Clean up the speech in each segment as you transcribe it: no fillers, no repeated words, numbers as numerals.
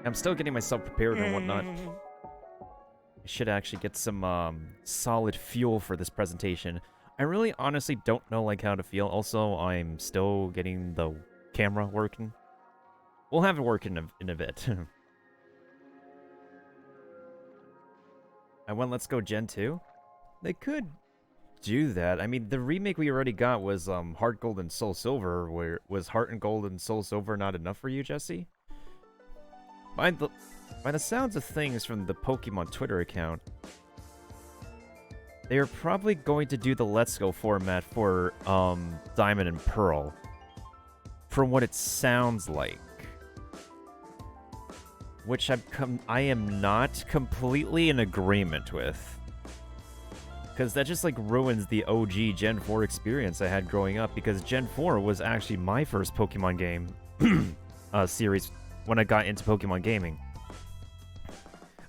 I'm still getting myself prepared and whatnot. I should actually get some solid fuel for this presentation. I really honestly don't know like how to feel. Also, I'm still getting the camera working. We'll have it working in a bit. I went Let's Go Gen 2. They could do that. I mean, the remake we already got was Heart Gold and Soul Silver. Where was Heart and Gold and Soul Silver not enough for you, Jesse? By the sounds of things from the Pokemon Twitter account, they are probably going to do the Let's Go format for Diamond and Pearl. From what it sounds like. Which I am not completely in agreement with. Because that just like ruins the OG Gen 4 experience I had growing up, because Gen 4 was actually my first Pokemon game series when I got into Pokemon gaming.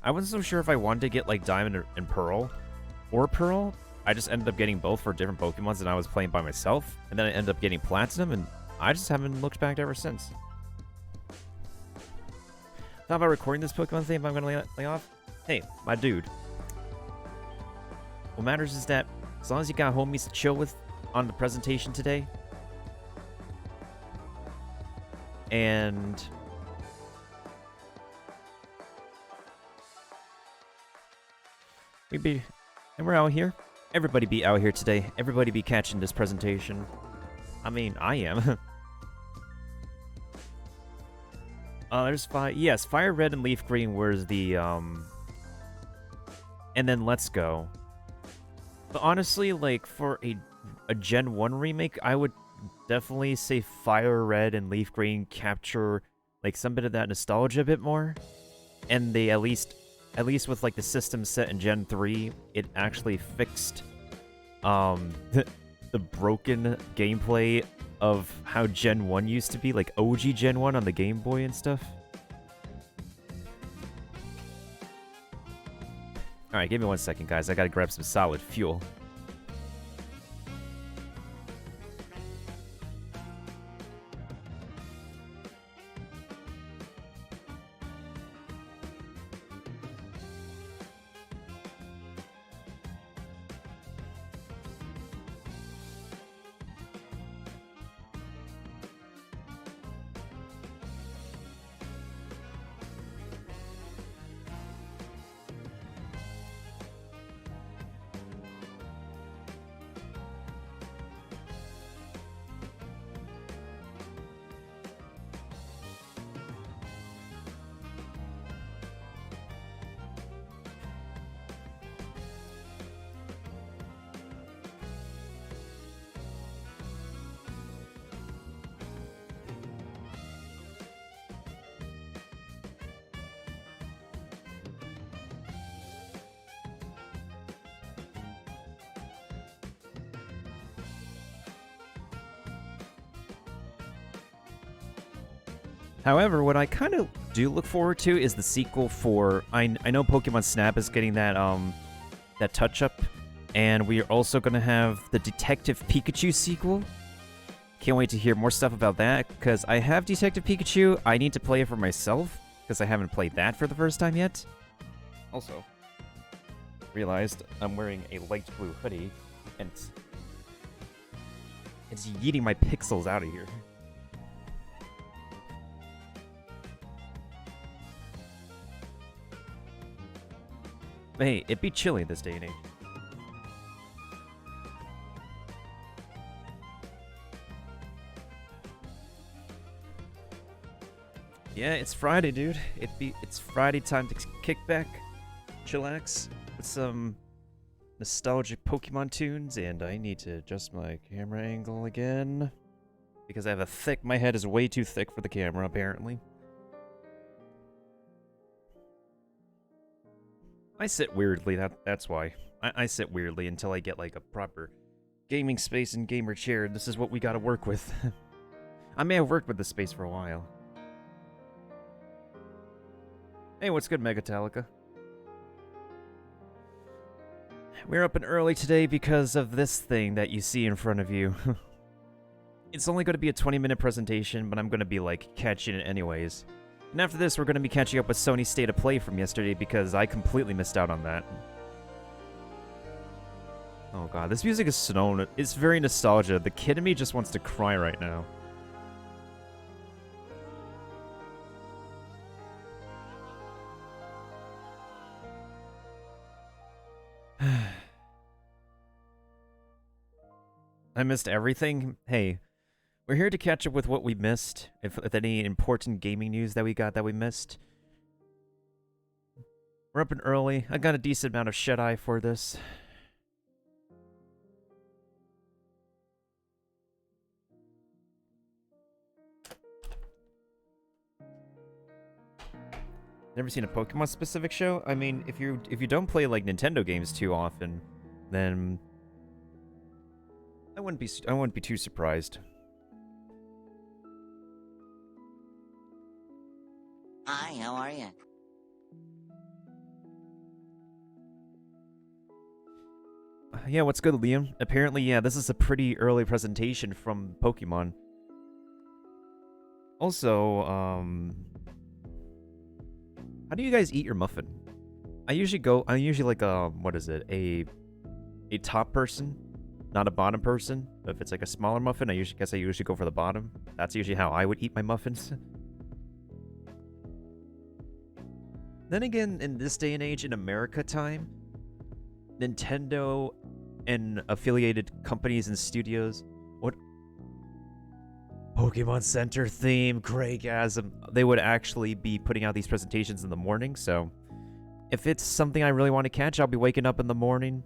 I wasn't so sure if I wanted to get like Diamond and Pearl or Pearl. I just ended up getting both for different Pokemons and I was playing by myself, and then I ended up getting Platinum, and I just haven't looked back ever since. Thought about recording this Pokemon thing, but I'm gonna lay off. Hey, my dude. What matters is that as long as you got homies to chill with on the presentation today, and we're out here. Everybody be out here today. Everybody be catching this presentation. I mean, I am. There's yes, Fire Red and Leaf Green was the, and then Let's Go. But honestly, like, for a Gen 1 remake, I would definitely say Fire Red and Leaf Green capture, like, some bit of that nostalgia a bit more. And they at least with, like, the system set in Gen 3, it actually fixed, the broken gameplay of how Gen 1 used to be, like OG Gen 1 on the Game Boy and stuff. Alright, give me 1 second, guys. I gotta grab some solid fuel. However, what I kind of do look forward to is the sequel for... I know Pokemon Snap is getting that that touch-up, and we are also going to have the Detective Pikachu sequel. Can't wait to hear more stuff about that, because I have Detective Pikachu. I need to play it for myself, because I haven't played that for the first time yet. Also, realized I'm wearing a light blue hoodie, and it's yeeting my pixels out of here. Hey, it'd be chilly this day and age. Yeah, it's Friday, dude. It's Friday time to kick back, chillax with some nostalgic Pokemon tunes, and I need to adjust my camera angle again because I have my head is way too thick for the camera, apparently. I sit weirdly, that's why. I sit weirdly until I get like a proper gaming space and gamer chair. This is what we gotta work with. I may have worked with this space for a while. Hey, what's good, Megatalica? We're up and early today because of this thing that you see in front of you. It's only going to be a 20-minute presentation, but I'm going to be like catching it anyways. And after this, we're going to be catching up with Sony's State of Play from yesterday because I completely missed out on that. Oh god, this music is snow. It's very nostalgia. The kid in me just wants to cry right now. I missed everything? Hey, we're here to catch up with what we missed. If any important gaming news that we got that we missed. We're up and early. I got a decent amount of shut-eye for this. Never seen a Pokemon specific show? I mean, if you don't play like Nintendo games too often, then I wouldn't be too surprised. Hi, how are you? Yeah, what's good, Liam? Apparently, yeah, this is a pretty early presentation from Pokemon. Also, how do you guys eat your muffin? I usually like, what is it? A top person, not a bottom person. If it's like a smaller muffin, I usually go for the bottom. That's usually how I would eat my muffins. Then again, in this day and age, in America time, Nintendo and affiliated companies and studios, what? Pokemon Center theme, Craigasm, they would actually be putting out these presentations in the morning, so if it's something I really want to catch, I'll be waking up in the morning,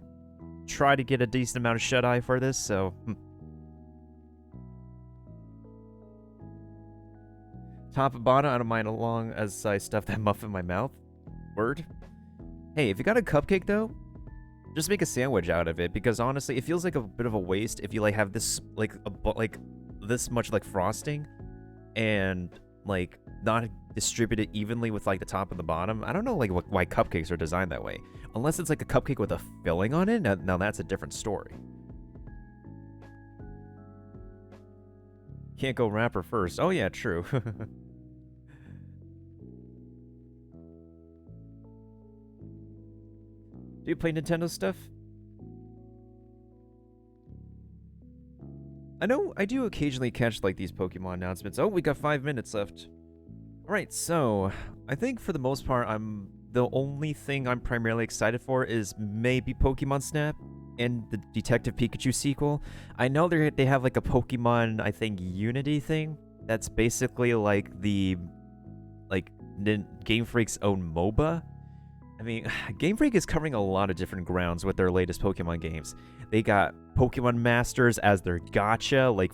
try to get a decent amount of shut-eye for this, so... Top and bottom, I don't mind as long as I stuff that muffin in my mouth. Word. Hey, if you got a cupcake, though, just make a sandwich out of it, because honestly, it feels like a bit of a waste if you, like, have this, like, this much, like, frosting, and, like, not distribute it evenly with, like, the top and the bottom. I don't know, like, why cupcakes are designed that way. Unless it's, like, a cupcake with a filling on it, now that's a different story. Can't go wrapper first. Oh, yeah, true. Do you play Nintendo stuff? I know I do occasionally catch like these Pokemon announcements. Oh, we got 5 minutes left. Alright, so I think for the most part, the only thing I'm primarily excited for is maybe Pokemon Snap and the Detective Pikachu sequel. I know they have like a Pokemon, I think, Unity thing. That's basically like the Game Freak's own MOBA. I mean, Game Freak is covering a lot of different grounds with their latest Pokemon games. They got Pokemon Masters as their gacha, like,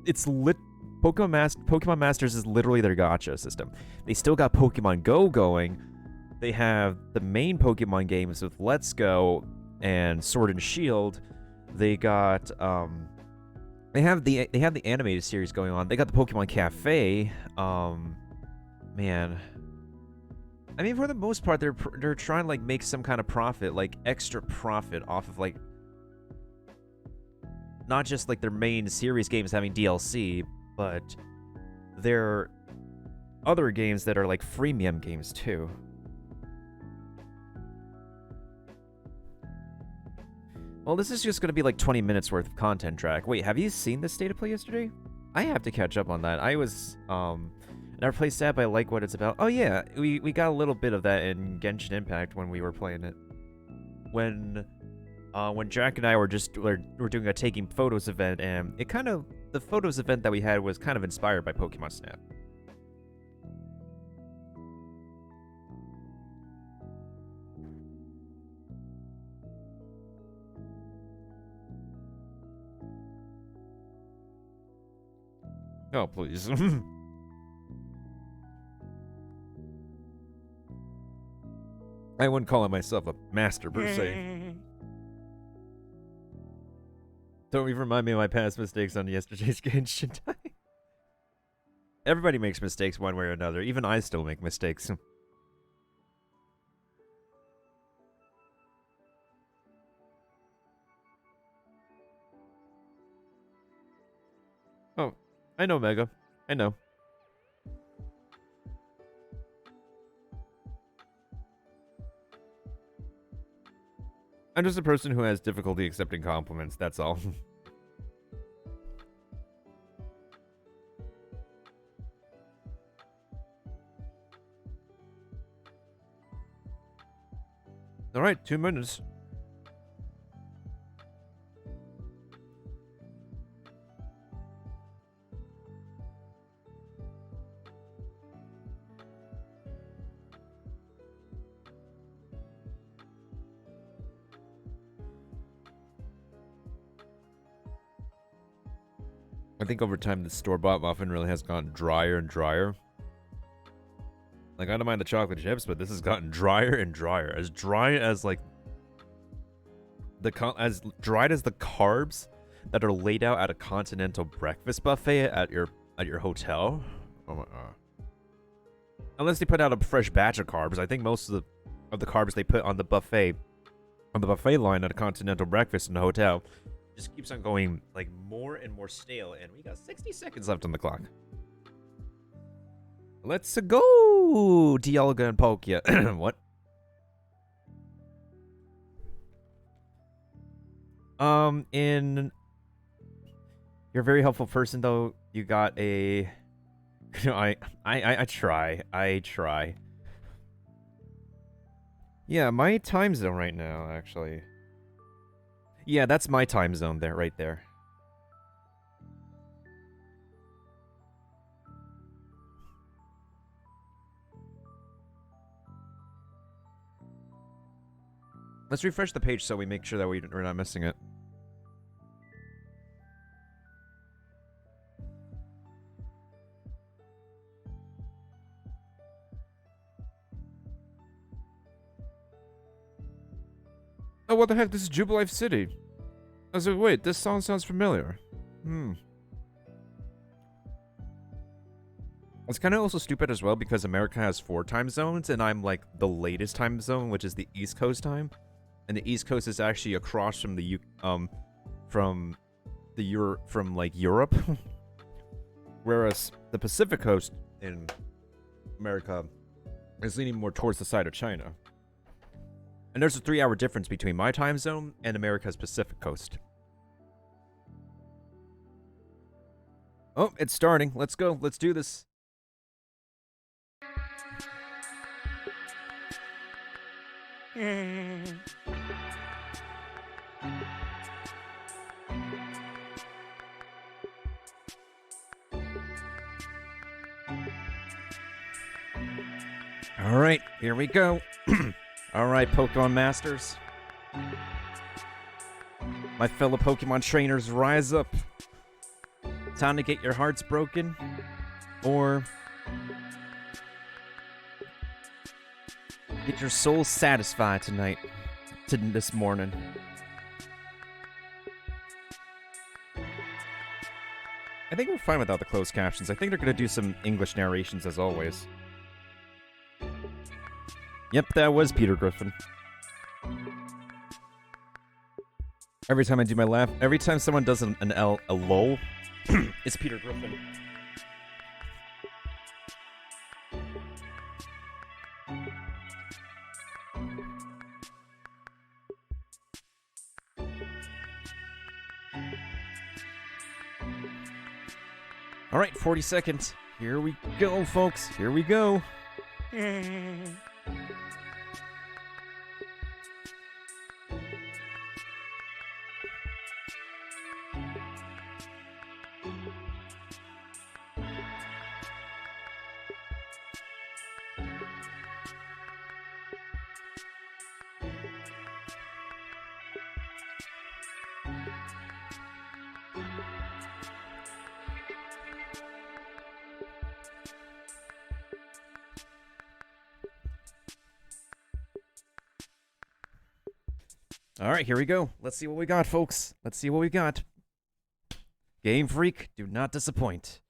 it's Pokemon Masters is literally their gacha system. They still got Pokemon Go going. They have the main Pokemon games with Let's Go and Sword and Shield. They got, they have the animated series going on. They got the Pokemon Cafe. Man... I mean, for the most part, they're trying to, like, make some kind of profit, like, extra profit off of, like, not just, like, their main series games having DLC, but their other games that are, like, freemium games, too. Well, this is just going to be, like, 20 minutes worth of content track. Wait, have you seen the State of Play yesterday? I have to catch up on that. I was, Never played Stab, I like what it's about. Oh yeah, we got a little bit of that in Genshin Impact when we were playing it. When Jack and I were doing a taking photos event, and the photos event that we had was kind of inspired by Pokemon Snap. Oh, please. I wouldn't call myself a master, per se. Don't even remind me of my past mistakes on yesterday's Genshin time. Everybody makes mistakes one way or another. Even I still make mistakes. Oh, I know, Mega. I know. I'm just a person who has difficulty accepting compliments, that's all. Alright, 2 minutes. I think over time the store-bought muffin really has gotten drier and drier. Like, I don't mind the chocolate chips, but this has gotten drier and drier. As dry as, like, as dried as the carbs that are laid out at a continental breakfast buffet at your hotel. Oh my god. Unless they put out a fresh batch of carbs, I think most of the carbs they put on the buffet line at a continental breakfast in the hotel just keeps on going, like, more and more stale, and we got 60 seconds left on the clock. Let's go, Dialga and Palkia. What? In... You're a very helpful person, though. You got a... I try. Yeah, my time zone right now, actually. Yeah, that's my time zone there, right there. Let's refresh the page so we make sure that we're not missing it. Oh, what the heck? This is Jubilife City. I was like, wait, this song sounds familiar. It's kind of also stupid as well because America has 4 time zones, and I'm like the latest time zone, which is the East Coast time, and the East Coast is actually across from the Europe, whereas the Pacific Coast in America is leaning more towards the side of China. And there's a 3-hour difference between my time zone and America's Pacific Coast. Oh, it's starting. Let's go. Let's do this. All right, here we go. All right, Pokemon Masters. My fellow Pokemon trainers, rise up. Time to get your hearts broken, or get your soul satisfied tonight, this morning. I think we're fine without the closed captions. I think they're going to do some English narrations as always. Yep, that was Peter Griffin. Every time I do my laugh, every time someone does a lull, it's Peter Griffin. All right, 40 seconds. Here we go, folks. Here we go. All right, here we go. Let's see what we got, folks. Let's see what we got. Game Freak, do not disappoint.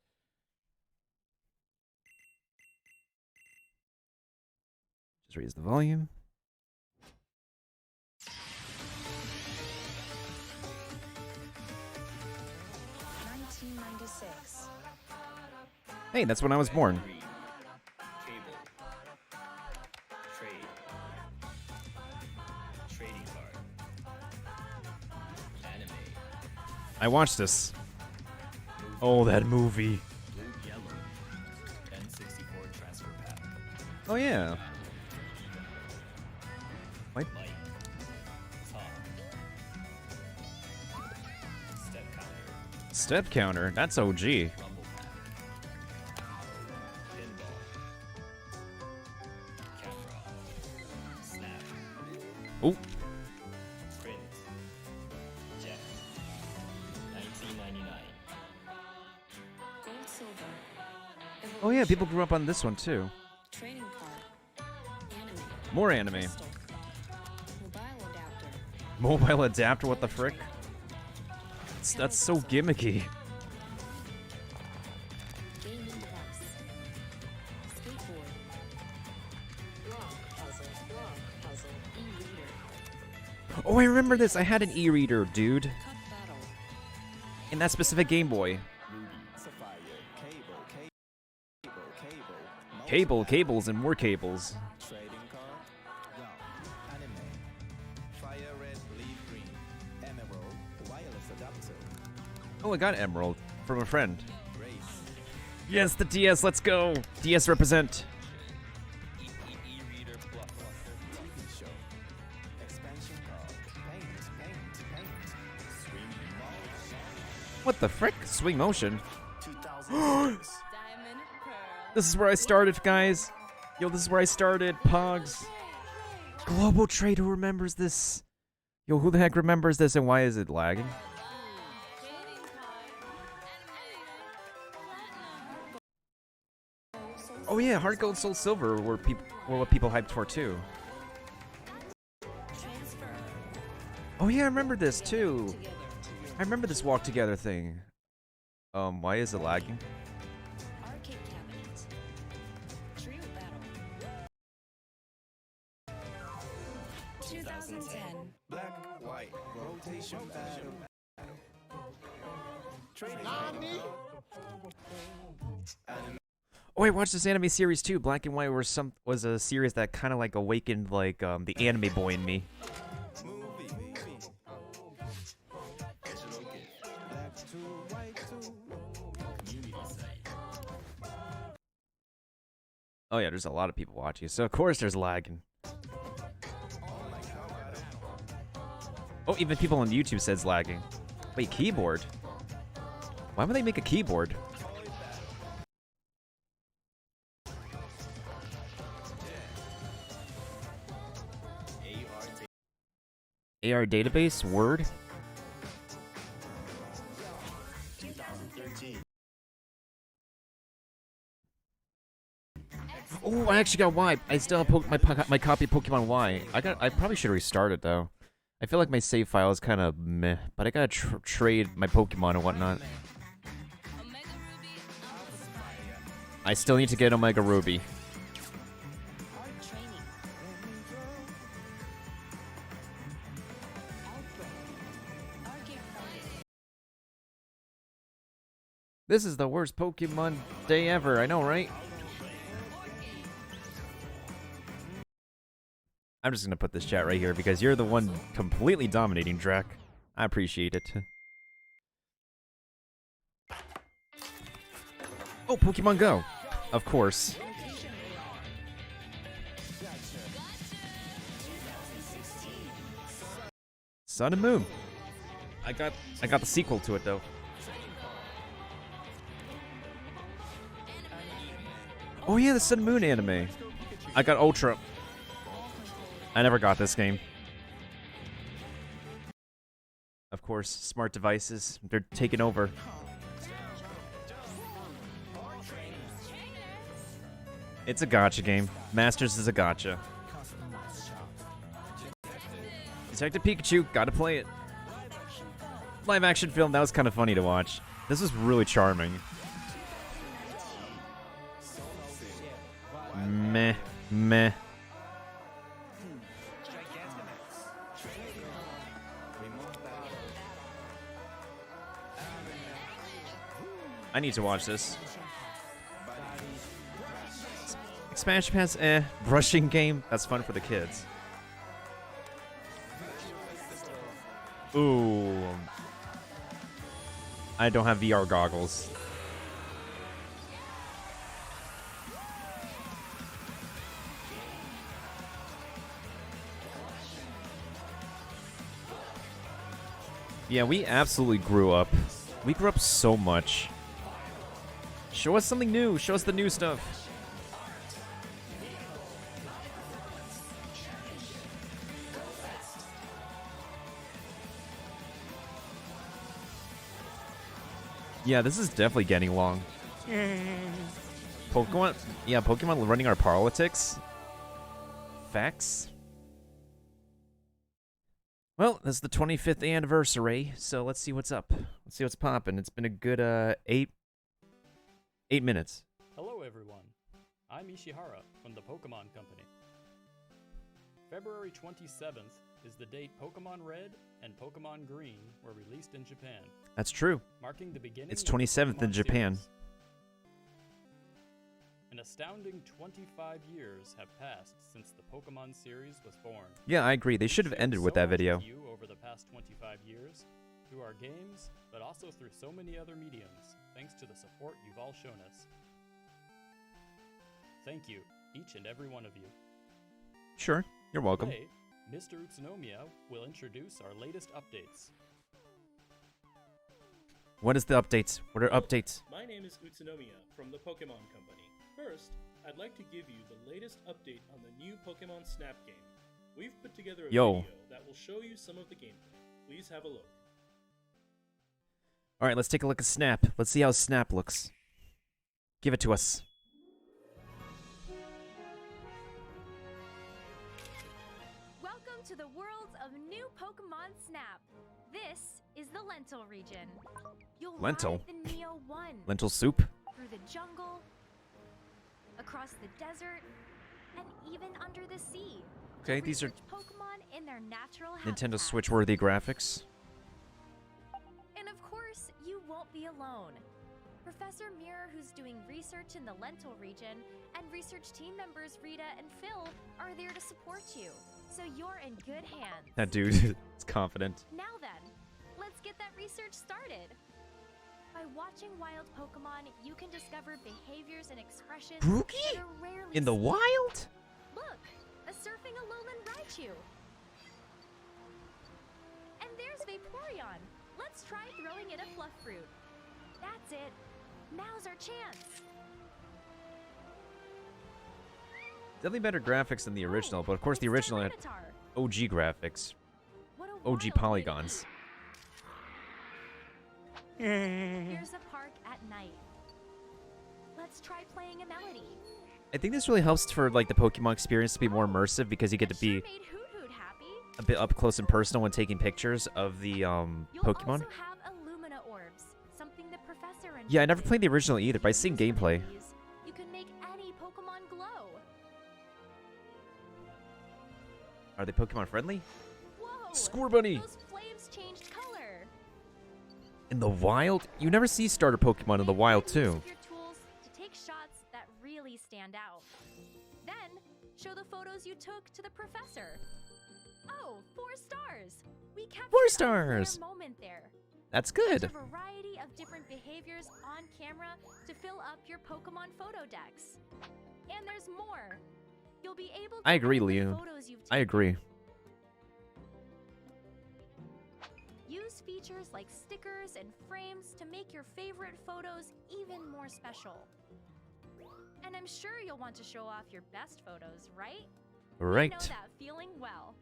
Just raise the volume. Hey, that's when I was born. I watched this. Oh, that movie. Oh yeah. What? Step counter. That's OG. Oh. Oh yeah, people grew up on this one too. More anime. Mobile adapter, what the frick? That's so gimmicky. Oh, I remember this. I had an e-reader, dude. In that specific Game Boy. Cables, and more cables. Oh, I got Emerald from a friend. Yes, the DS, let's go. DS represent. What the frick? Swing motion. This is where I started, guys. Yo, this is where I started. Pogs. Global Trade, who remembers this? Yo, who the heck remembers this and why is it lagging? Oh yeah, Heart Gold, Soul Silver were what people hyped for too. Oh yeah, I remember this too. I remember this walk together thing. Why is it lagging? 2010 Black White Rotation Battle. Oh, I watched this anime series too. Black and White was a series that kind of like awakened like the anime boy in me. Oh yeah, there's a lot of people watching, so of course there's lagging. Oh, even people on YouTube says lagging. Wait, keyboard? Why would they make a keyboard? AR database? Word? 2013 Oh, I actually got Y. I still have my copy of Pokemon Y. I probably should restart it though. I feel like my save file is kind of meh, but I gotta trade my Pokemon and whatnot. I still need to get Omega Ruby. This is the worst Pokemon day ever, I know, right? I'm just gonna put this chat right here because you're the one completely dominating, Drac. I appreciate it. Oh, Pokemon Go! Of course. Sun and Moon. I got the sequel to it though. Oh yeah, the Sun and Moon anime. I got Ultra. I never got this game. Of course, smart devices, they're taking over. It's a gacha game. Masters is a gacha. Detective Pikachu, gotta play it. Live action film, that was kind of funny to watch. This is really charming. Meh, meh. I need to watch this. Expansion pass, eh. Brushing game, that's fun for the kids. Ooh. I don't have VR goggles. Yeah, we absolutely grew up. We grew up so much. Show us something new. Show us the new stuff. Yeah, this is definitely getting long. Pokemon? Yeah, Pokemon running our politics? Facts? Well, this is the 25th anniversary, so let's see what's up. Let's see what's popping. It's been a good 8 minutes. Hello everyone, I'm Ishihara from the Pokemon Company. February 27th is the date Pokemon Red and Pokemon Green were released in Japan, That's true. marking the beginning It's of the 27th in Pokemon Japan. series. An astounding 25 years have passed since the Pokemon series was born. Yeah, I agree. They should have We've shared ended with so that much video. you over the past 25 years, through our games, but also through so many other mediums, thanks to the support you've all shown us. Thank you, each and every one of you. Sure, you're welcome. Today, Mr. Utsunomiya will introduce our latest updates. What is the updates? What are updates? My name is Utsunomiya from the Pokemon Company. First, I'd like to give you the latest update on the new Pokemon Snap game. We've put together a Yo. video that will show you some of the gameplay. Please have a look. All right, let's take a look at Snap. Let's see how Snap looks. Give it to us. Welcome to the world of new Pokemon Snap. This is the Lentil region. You'll Lentil? ride the Neo 1 Lentil soup? through the jungle, across the desert, and even under the sea. Okay, to these are research Pokemon in their natural Nintendo habitats. Switch-worthy graphics. And of course, you won't be alone. Professor Mirror, who's doing research in the Lentil region, and research team members Rita and Phil are there to support you. So you're in good hands. That dude is confident. Now then, let's get that research started. By watching wild Pokemon, you can discover behaviors and expressions Grookey? that are rarely In the seen. wild? Look, a surfing Alolan Raichu. And there's Vaporeon. Let's try throwing it a fluff fruit. That's it. Now's our chance. Definitely better graphics than the original, but of course the It's original had Tyranitar. OG graphics. What a OG wild way to polygons. Here's a park at night. Let's try playing a melody. I think this really helps for like the Pokemon experience to be more immersive because you get to That sure be made Hoot Hoot happy. a bit up close and personal when taking pictures of the You'll Pokemon. also have Illumina orbs, something the professor Yeah, I never invented. played the original either, but I've If seen you use one of gameplay. these, you can make any Pokemon glow. Are they Pokemon friendly? Whoa! Scorbunny! Those flames changed color. In the wild? You never see starter Pokemon in the Make wild good use too. of your tools to take shots that really stand out. Then, show the photos you took to the professor. Oh, 4 stars! We captured 4 a rare stars! moment there. That's There's good. a variety of different behaviors on camera to fill up your Pokemon photo decks. And there's more. You'll be able to I agree, edit the Leo. photos you've I taken. agree. Use features like stickers and frames to make your favorite photos even more special. And I'm sure you'll want to show off your best photos, right? You know Right. that feeling well.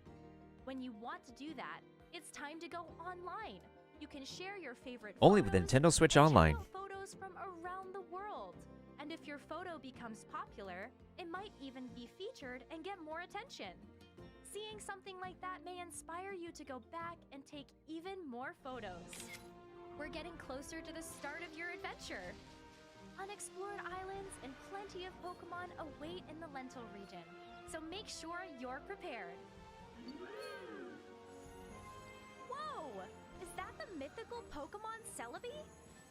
When you want to do that, it's time to go online. You can share your favorite Only with photos Nintendo Switch and check Online. out photos from around the world. And if your photo becomes popular, it might even be featured and get more attention. Seeing something like that may inspire you to go back and take even more photos. We're getting closer to the start of your adventure. Unexplored islands and plenty of Pokemon await in the Lentil region, so make sure you're prepared. Whoa! Is that the mythical Pokemon Celebi?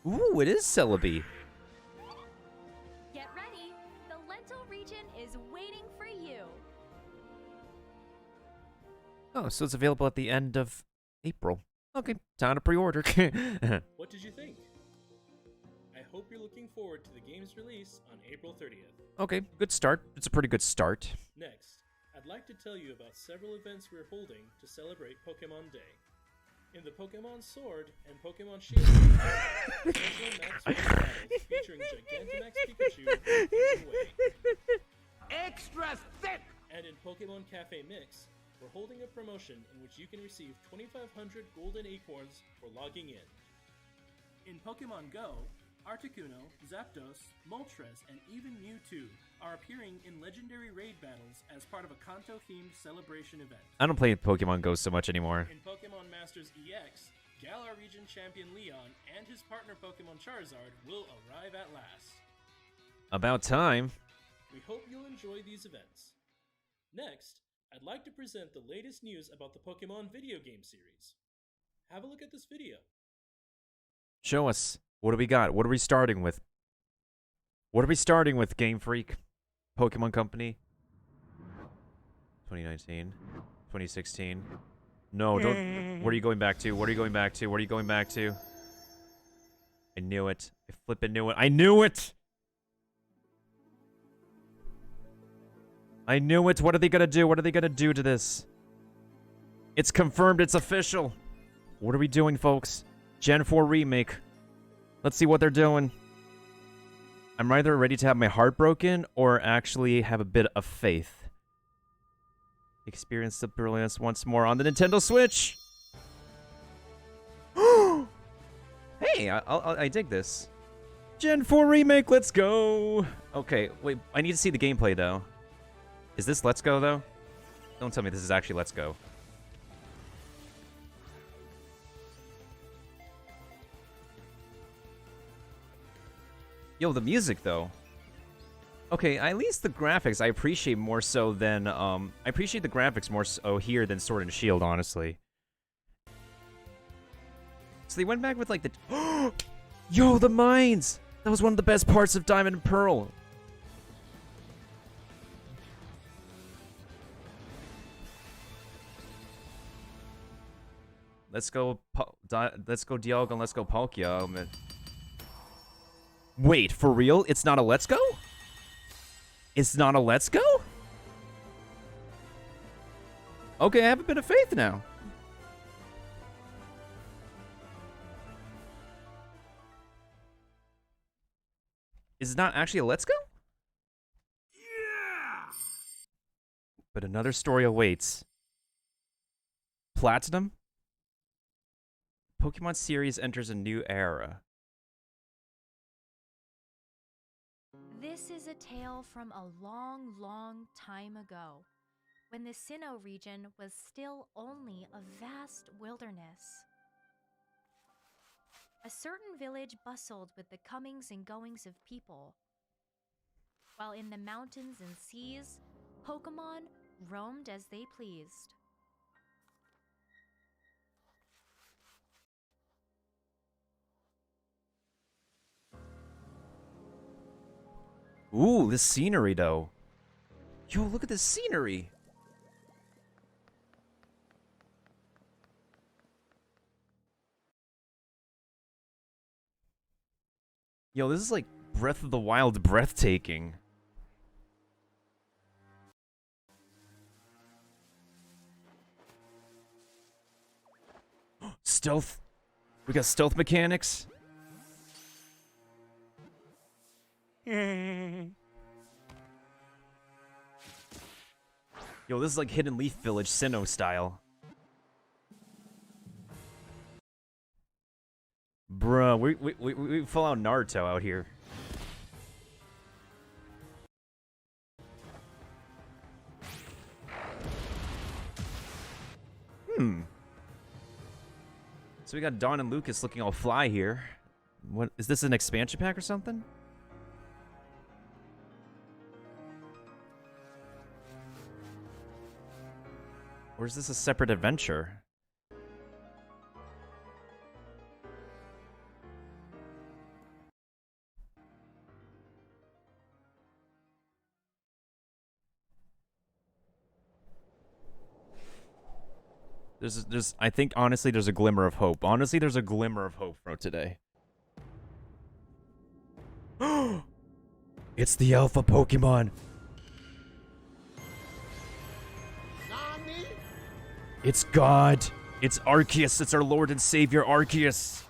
Ooh, it is Celebi. Get ready! The Lentil region is waiting for you! Oh, so it's available at the end of April. Okay, time to pre-order. What did you think? hope you're looking forward to the game's release on April 30th. Okay, good start. It's a pretty good start. Next, I'd like to tell you about several events we're holding to celebrate Pokemon Day. In the Pokemon Sword and Pokemon Shield, casual Max battles featuring Gigantamax Pikachu and Way. Extra thick! And in Pokemon Cafe Mix, we're holding a promotion in which you can receive 2,500 golden acorns for logging in. In Pokemon Go, Articuno, Zapdos, Moltres, and even Mewtwo are appearing in legendary raid battles as part of a Kanto-themed celebration event. I don't play Pokemon Go so much anymore. In Pokemon Masters EX, Galar region champion Leon and his partner Pokemon Charizard will arrive at last. About time. We hope you'll enjoy these events. Next, I'd like to present the latest news about the Pokemon video game series. Have a look at this video. Show us. What do we got? What are we starting with? What are we starting with, Game Freak? Pokemon Company? 2019? 2016? No, don't. What are you going back to? What are you going back to? What are you going back to? I knew it. I flippin' knew it. I knew it! I knew it. What are they gonna do? What are they gonna do to this? It's confirmed. It's official. What are we doing, folks? Gen 4 remake. Let's see what they're doing. I'm either ready to have my heart broken or actually have a bit of faith. Experience the brilliance once more on the Nintendo Switch. Hey, I dig this. Gen 4 remake, let's go. Okay, wait, I need to see the gameplay though. Is this Let's Go though? Don't tell me this is actually Let's Go. Yo, the music though. Okay, at least the graphics I appreciate more so than I appreciate the graphics more so here than Sword and Shield, honestly. So they went back with like the yo, the mines! That was one of the best parts of Diamond and Pearl. Let's go Dialga and let's go Palkia. Man. Wait, for real? It's not a Let's Go? It's not a Let's Go? Okay, I have a bit of faith now. Is it not actually a Let's Go? Yeah! But another story awaits. Platinum? Pokemon series enters a new era. This is a tale from a long, long time ago, when the Sinnoh region was still only a vast wilderness. A certain village bustled with the comings and goings of people, while in the mountains and seas, Pokemon roamed as they pleased. Ooh, this scenery, though. Yo, look at this scenery. Yo, this is like Breath of the Wild breathtaking. Stealth. We got stealth mechanics. Yo, this is like Hidden Leaf Village Sinnoh style. Bruh, we full out Naruto out here. So we got Dawn and Lucas looking all fly here. What is this, an expansion pack or something? Or is this a separate adventure? I think honestly there's a glimmer of hope. Honestly, there's a glimmer of hope for today. It's the alpha Pokemon. It's God. It's Arceus. It's our Lord and Savior, Arceus.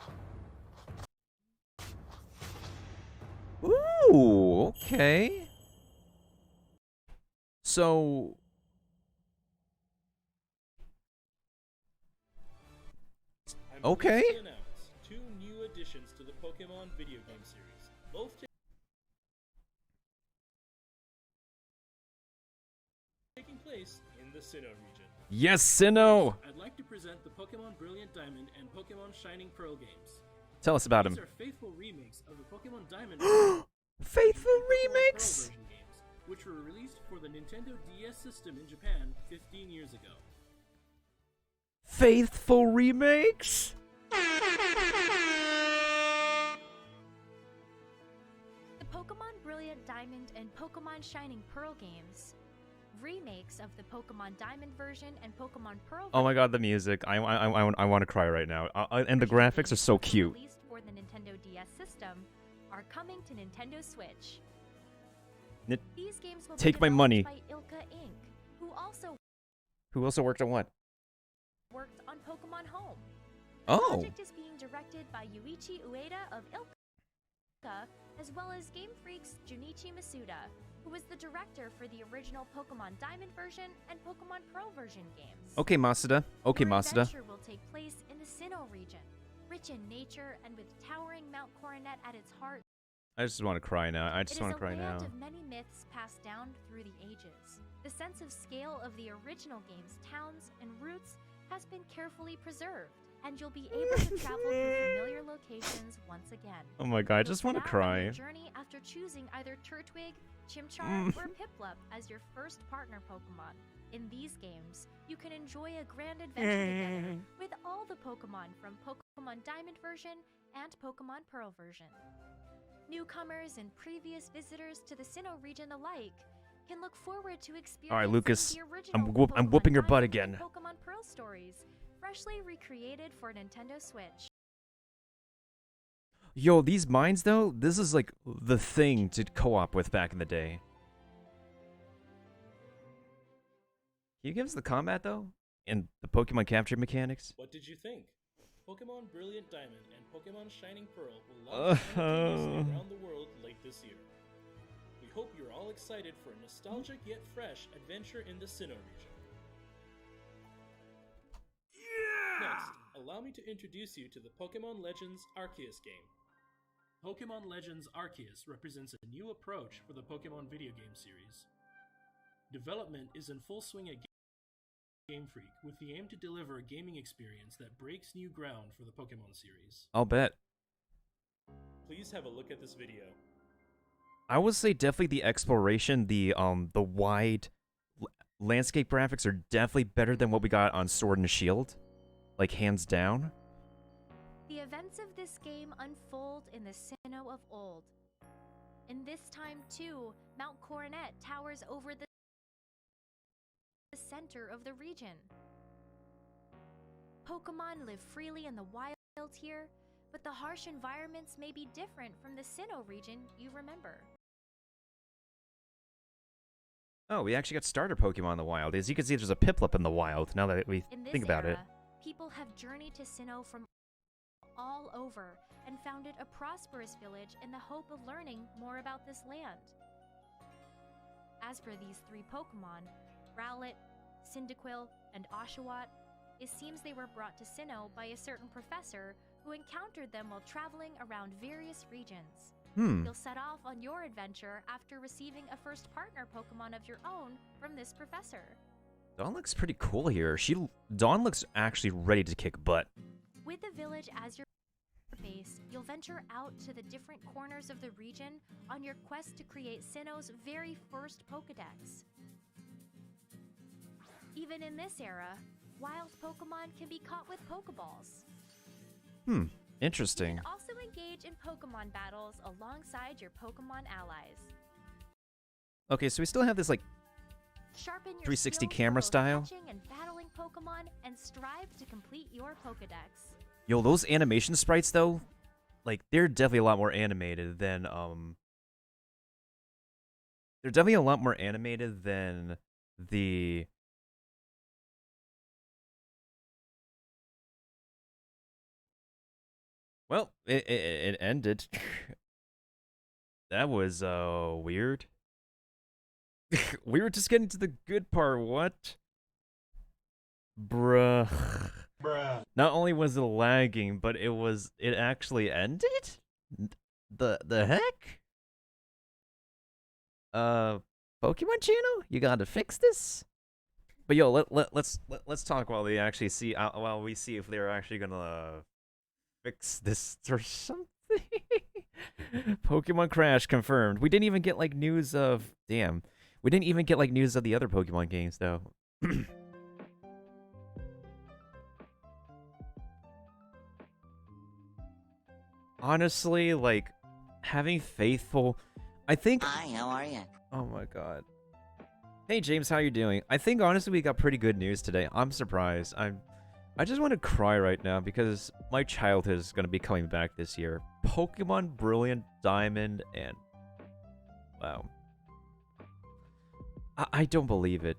Ooh, okay. So... Okay. pleased to announce 2 new additions to the Pokemon video game series, both taking place in the Sinnoh region. Yes, Sinnoh. I'd like to present the Pokemon Brilliant Diamond and Pokemon Shining Pearl games. Tell us about These him. are faithful remakes of the Pokemon Diamond Faithful and Pokemon Pearl remakes. version games, which were released for the Nintendo DS system in Japan 15 years ago. Faithful remakes. The Pokemon Brilliant Diamond and Pokemon Shining Pearl games, remakes of the Pokemon Diamond version and Pokemon Pearl. Oh my God, the music! I want to cry right now. And the graphics are so cute. Released for the Nintendo DS system, are coming to Nintendo Switch. These games will Take be my money. developed by Ilka Inc., Who also worked on what? worked on Pokemon Home. The Oh. project is being directed by Yuichi Ueda of Ilka, as well as Game Freak's Junichi Masuda, who was the director for the original Pokemon Diamond version and Pokemon Pearl version games. Okay, Masuda. Okay, Your Masuda. adventure will take place in the Sinnoh region, rich in nature and with towering Mount Coronet at its heart. I just want to cry now. I It just is want a to cry land now. of many myths passed down through the ages. The sense of scale of the original game's towns and routes has been carefully preserved, and you'll be able to travel through familiar locations once again. Oh my God, I You'll just set want to out on cry. your journey after choosing either Turtwig, Chimchar, or Piplup as your first partner Pokemon. In these games, you can enjoy a grand adventure together with all the Pokemon from Pokemon Diamond version and Pokemon Pearl version. Newcomers and previous visitors to the Sinnoh region alike can look forward to experiencing Lucas, the original I'm Pokemon whooping your butt Diamond and again. Pokemon Pearl stories, freshly recreated for Nintendo Switch. Yo, these mines though, this is like the thing to co-op with back in the day. Can you give us the combat though? And the Pokemon capture mechanics? What did you think? Pokemon Brilliant Diamond and Pokemon Shining Pearl will launch simultaneously around the world late this year. We hope you're all excited for a nostalgic yet fresh adventure in the Sinnoh region. Next, allow me to introduce you to the Pokemon Legends Arceus game. Pokemon Legends Arceus represents a new approach for the Pokemon video game series. Development is in full swing at Game Freak, with the aim to deliver a gaming experience that breaks new ground for the Pokemon series. I'll bet. Please have a look at this video. I would say definitely the exploration, the wide landscape graphics are definitely better than what we got on Sword and Shield. Like, hands down. The events of this game unfold in the Sinnoh of old. In this time, too, Mount Coronet towers over the center of the region. Pokemon live freely in the wild here, but the harsh environments may be different from the Sinnoh region you remember. Oh, we actually got starter Pokemon in the wild. As you can see, there's a Piplup in the wild, now that we In this think about it. era, people have journeyed to Sinnoh from all over and founded a prosperous village in the hope of learning more about this land. As for these 3 Pokemon, Rowlet, Cyndaquil, and Oshawott, it seems they were brought to Sinnoh by a certain professor who encountered them while traveling around various regions. You'll set off on your adventure after receiving a first partner Pokemon of your own from this professor. Dawn looks pretty cool here. Dawn looks actually ready to kick butt. With the village as your base, you'll venture out to the different corners of the region on your quest to create Sinnoh's very first Pokedex. Even in this era, wild Pokemon can be caught with Pokeballs. Interesting. You can also engage in Pokemon battles alongside your Pokemon allies. Okay, so we still have this, like, Sharpen your 360 skills camera for both style. catching and battling Pokemon, and strive to complete your Pokedex. Yo, those animation sprites, though, like, they're definitely a lot more animated than They're definitely a lot more animated than the... Well, it ended. That was, weird. We were just getting to the good part, what? Bruh. Not only was it lagging, but it actually ended? The heck? Pokemon channel? You gotta fix this? But yo, let's talk while they actually see while we see if they're actually gonna fix this or something. Pokemon Crash confirmed. We didn't even get like news of damn. We didn't even get like news of the other Pokemon games though. Honestly, like having faithful, I think. Hi, how are you? Oh my god. Hey James, how you doing? I think honestly we got pretty good news today. I'm surprised. I just want to cry right now because my childhood is going to be coming back this year. Pokemon Brilliant Diamond and wow. I don't believe it.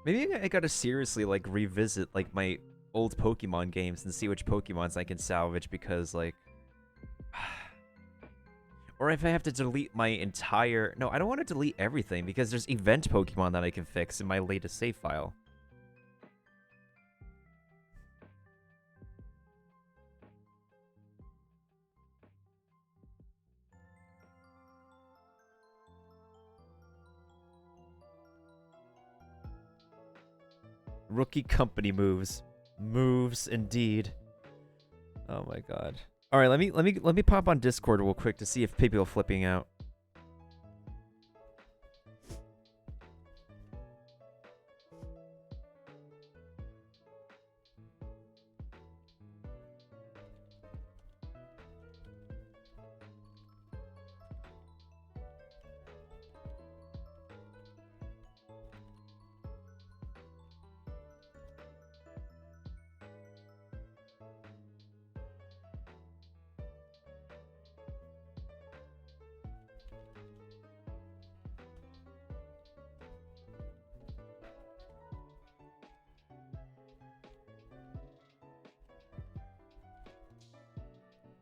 Maybe I gotta seriously like revisit like my old Pokemon games and see which Pokemons I can salvage because like or if I have to delete my entire... No, I don't want to delete everything because there's event Pokemon that I can fix in my latest save file. Rookie company moves. Moves indeed. Oh my god. All right, let me pop on Discord real quick to see if people are flipping out.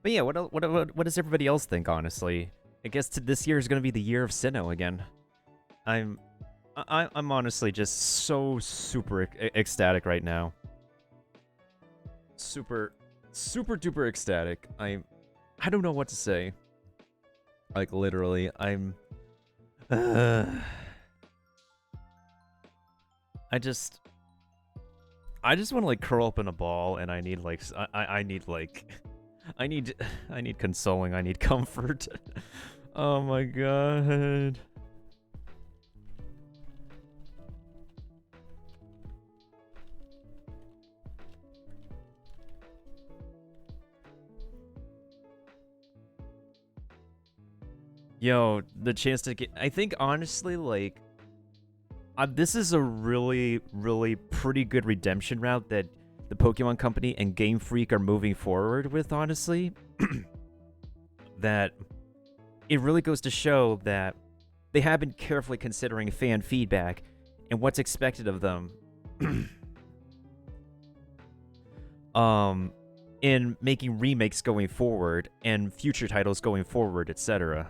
But yeah, what does everybody else think? Honestly, I guess this year is gonna be the year of Sinnoh again. I'm honestly just so super ecstatic right now. Super duper ecstatic. I don't know what to say. Like literally, I just want to like curl up in a ball, and I need like I need like. I need consoling. I need comfort. Oh my god. Yo, the chance to get... I think honestly, like... this is a really pretty good redemption route that the Pokemon Company and Game Freak are moving forward with, honestly. That it really goes to show that they have been carefully considering fan feedback and what's expected of them in making remakes going forward and future titles going forward, etc.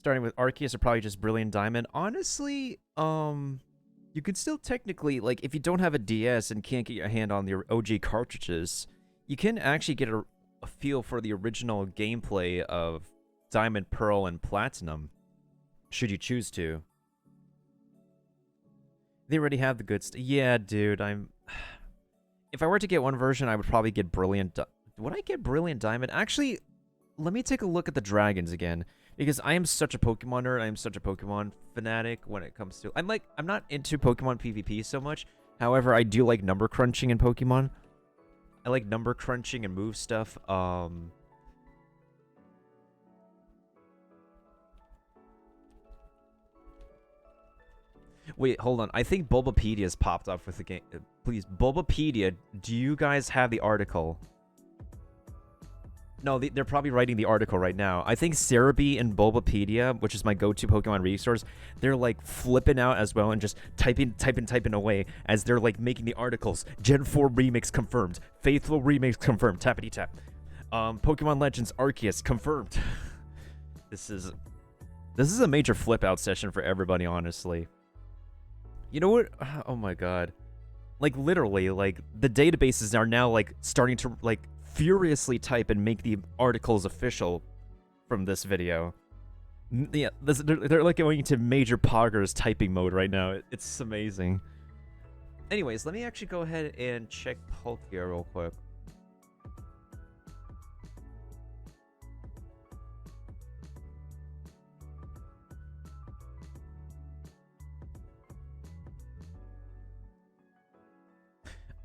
Starting with Arceus or probably just Brilliant Diamond. Honestly, you can still technically, like, if you don't have a DS and can't get your hand on the OG cartridges, you can actually get a feel for the original gameplay of Diamond, Pearl, and Platinum, should you choose to. They already have the good stuff. Yeah, dude, if I were to get one version, I would probably get Brilliant. Would I get Brilliant Diamond? Actually, let me take a look at the dragons again, because I am such a Pokemon nerd. I am such a Pokemon fanatic when it comes to. I'm not into Pokemon PvP so much. However, I do like number crunching in Pokemon. I like number crunching and move stuff. Wait, hold on. I think Bulbapedia's popped up with the game. Please, Bulbapedia, do you guys have the article? No, they're probably writing the article right now. I think Cerebi and Bulbapedia, which is my go-to Pokemon resource, they're like flipping out as well and just typing away as they're like making the articles. Gen 4 remakes confirmed. Faithful remakes confirmed. Tappity tap. Pokemon Legends Arceus confirmed. This is a major flip out session for everybody, honestly. You know what? Oh my god. Like literally, like the databases are now like starting to like furiously type and make the articles official from this video. Yeah, they're like going into major poggers typing mode right now. It's amazing. Anyways, let me actually go ahead and check Palkia real quick.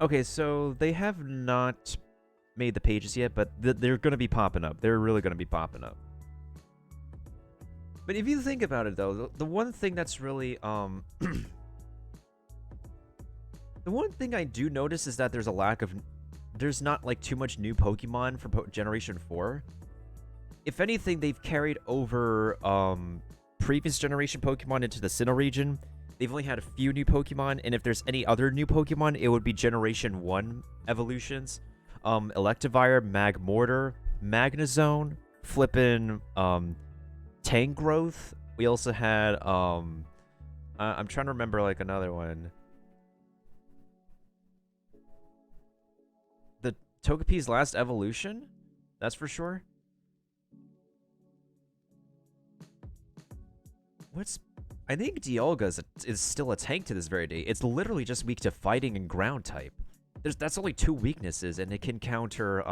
Okay, so they have not made the pages yet, but they're going to be popping up. They're really going to be popping up. But if you think about it, though, the one thing that's really, the one thing I do notice is that there's a lack of, there's not, like, too much new Pokemon for Generation 4. If anything, they've carried over, previous generation Pokemon into the Sinnoh region. They've only had a few new Pokemon, and if there's any other new Pokemon, it would be Generation 1 evolutions. Electivire, Magmortar, Magnezone, flippin', Tangrowth. We also had, I'm trying to remember, like, another one. The Togepi's last evolution? That's for sure. I think Dialga is still a tank to this very day. It's literally just weak to fighting and ground type. That's only 2 weaknesses, and it can counter,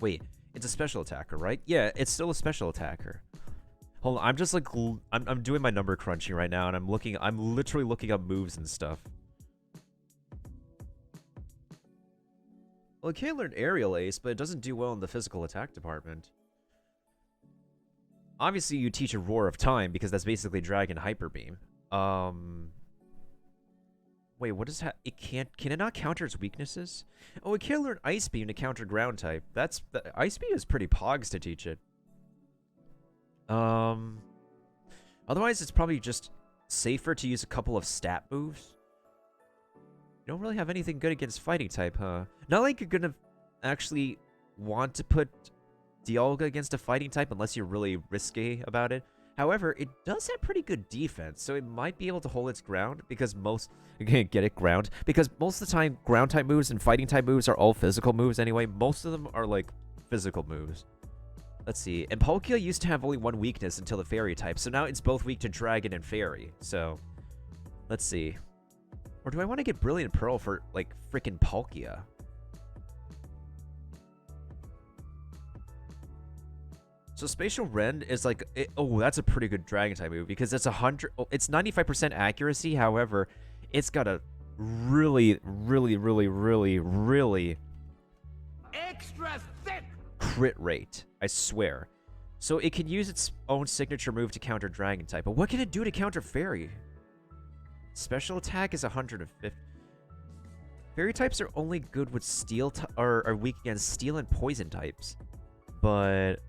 wait, it's a special attacker, right? Yeah, it's still a special attacker. Hold on, I'm just like, I'm doing my number crunching right now, and I'm literally looking up moves and stuff. Well, it can learn Aerial Ace, but it doesn't do well in the physical attack department. Obviously, you teach a Roar of Time, because that's basically Dragon Hyper Beam. Wait, what is that? Can it not counter its weaknesses? Oh, it can learn Ice Beam to counter Ground type. Ice Beam is pretty pogs to teach it. Otherwise, it's probably just safer to use a couple of stat moves. You don't really have anything good against fighting type, huh? Not like you're gonna actually want to put Dialga against a fighting type unless you're really risky about it. However, it does have pretty good defense, so it might be able to hold its ground because most of the time ground type moves and fighting type moves are all physical moves anyway. Most of them are like physical moves. Let's see. And Palkia used to have only one weakness until the fairy type, so now it's both weak to dragon and fairy. So let's see. Or do I want to get Brilliant Pearl for like freaking Palkia? So Spatial Rend is like, oh, that's a pretty good Dragon type move because it's it's 95% accuracy. However, it's got a really Extra thick! crit rate. I swear. So it can use its own signature move to counter Dragon type. But what can it do to counter Fairy? Special attack is 150. Fairy types are only good with Steel, or are weak against Steel and Poison types. But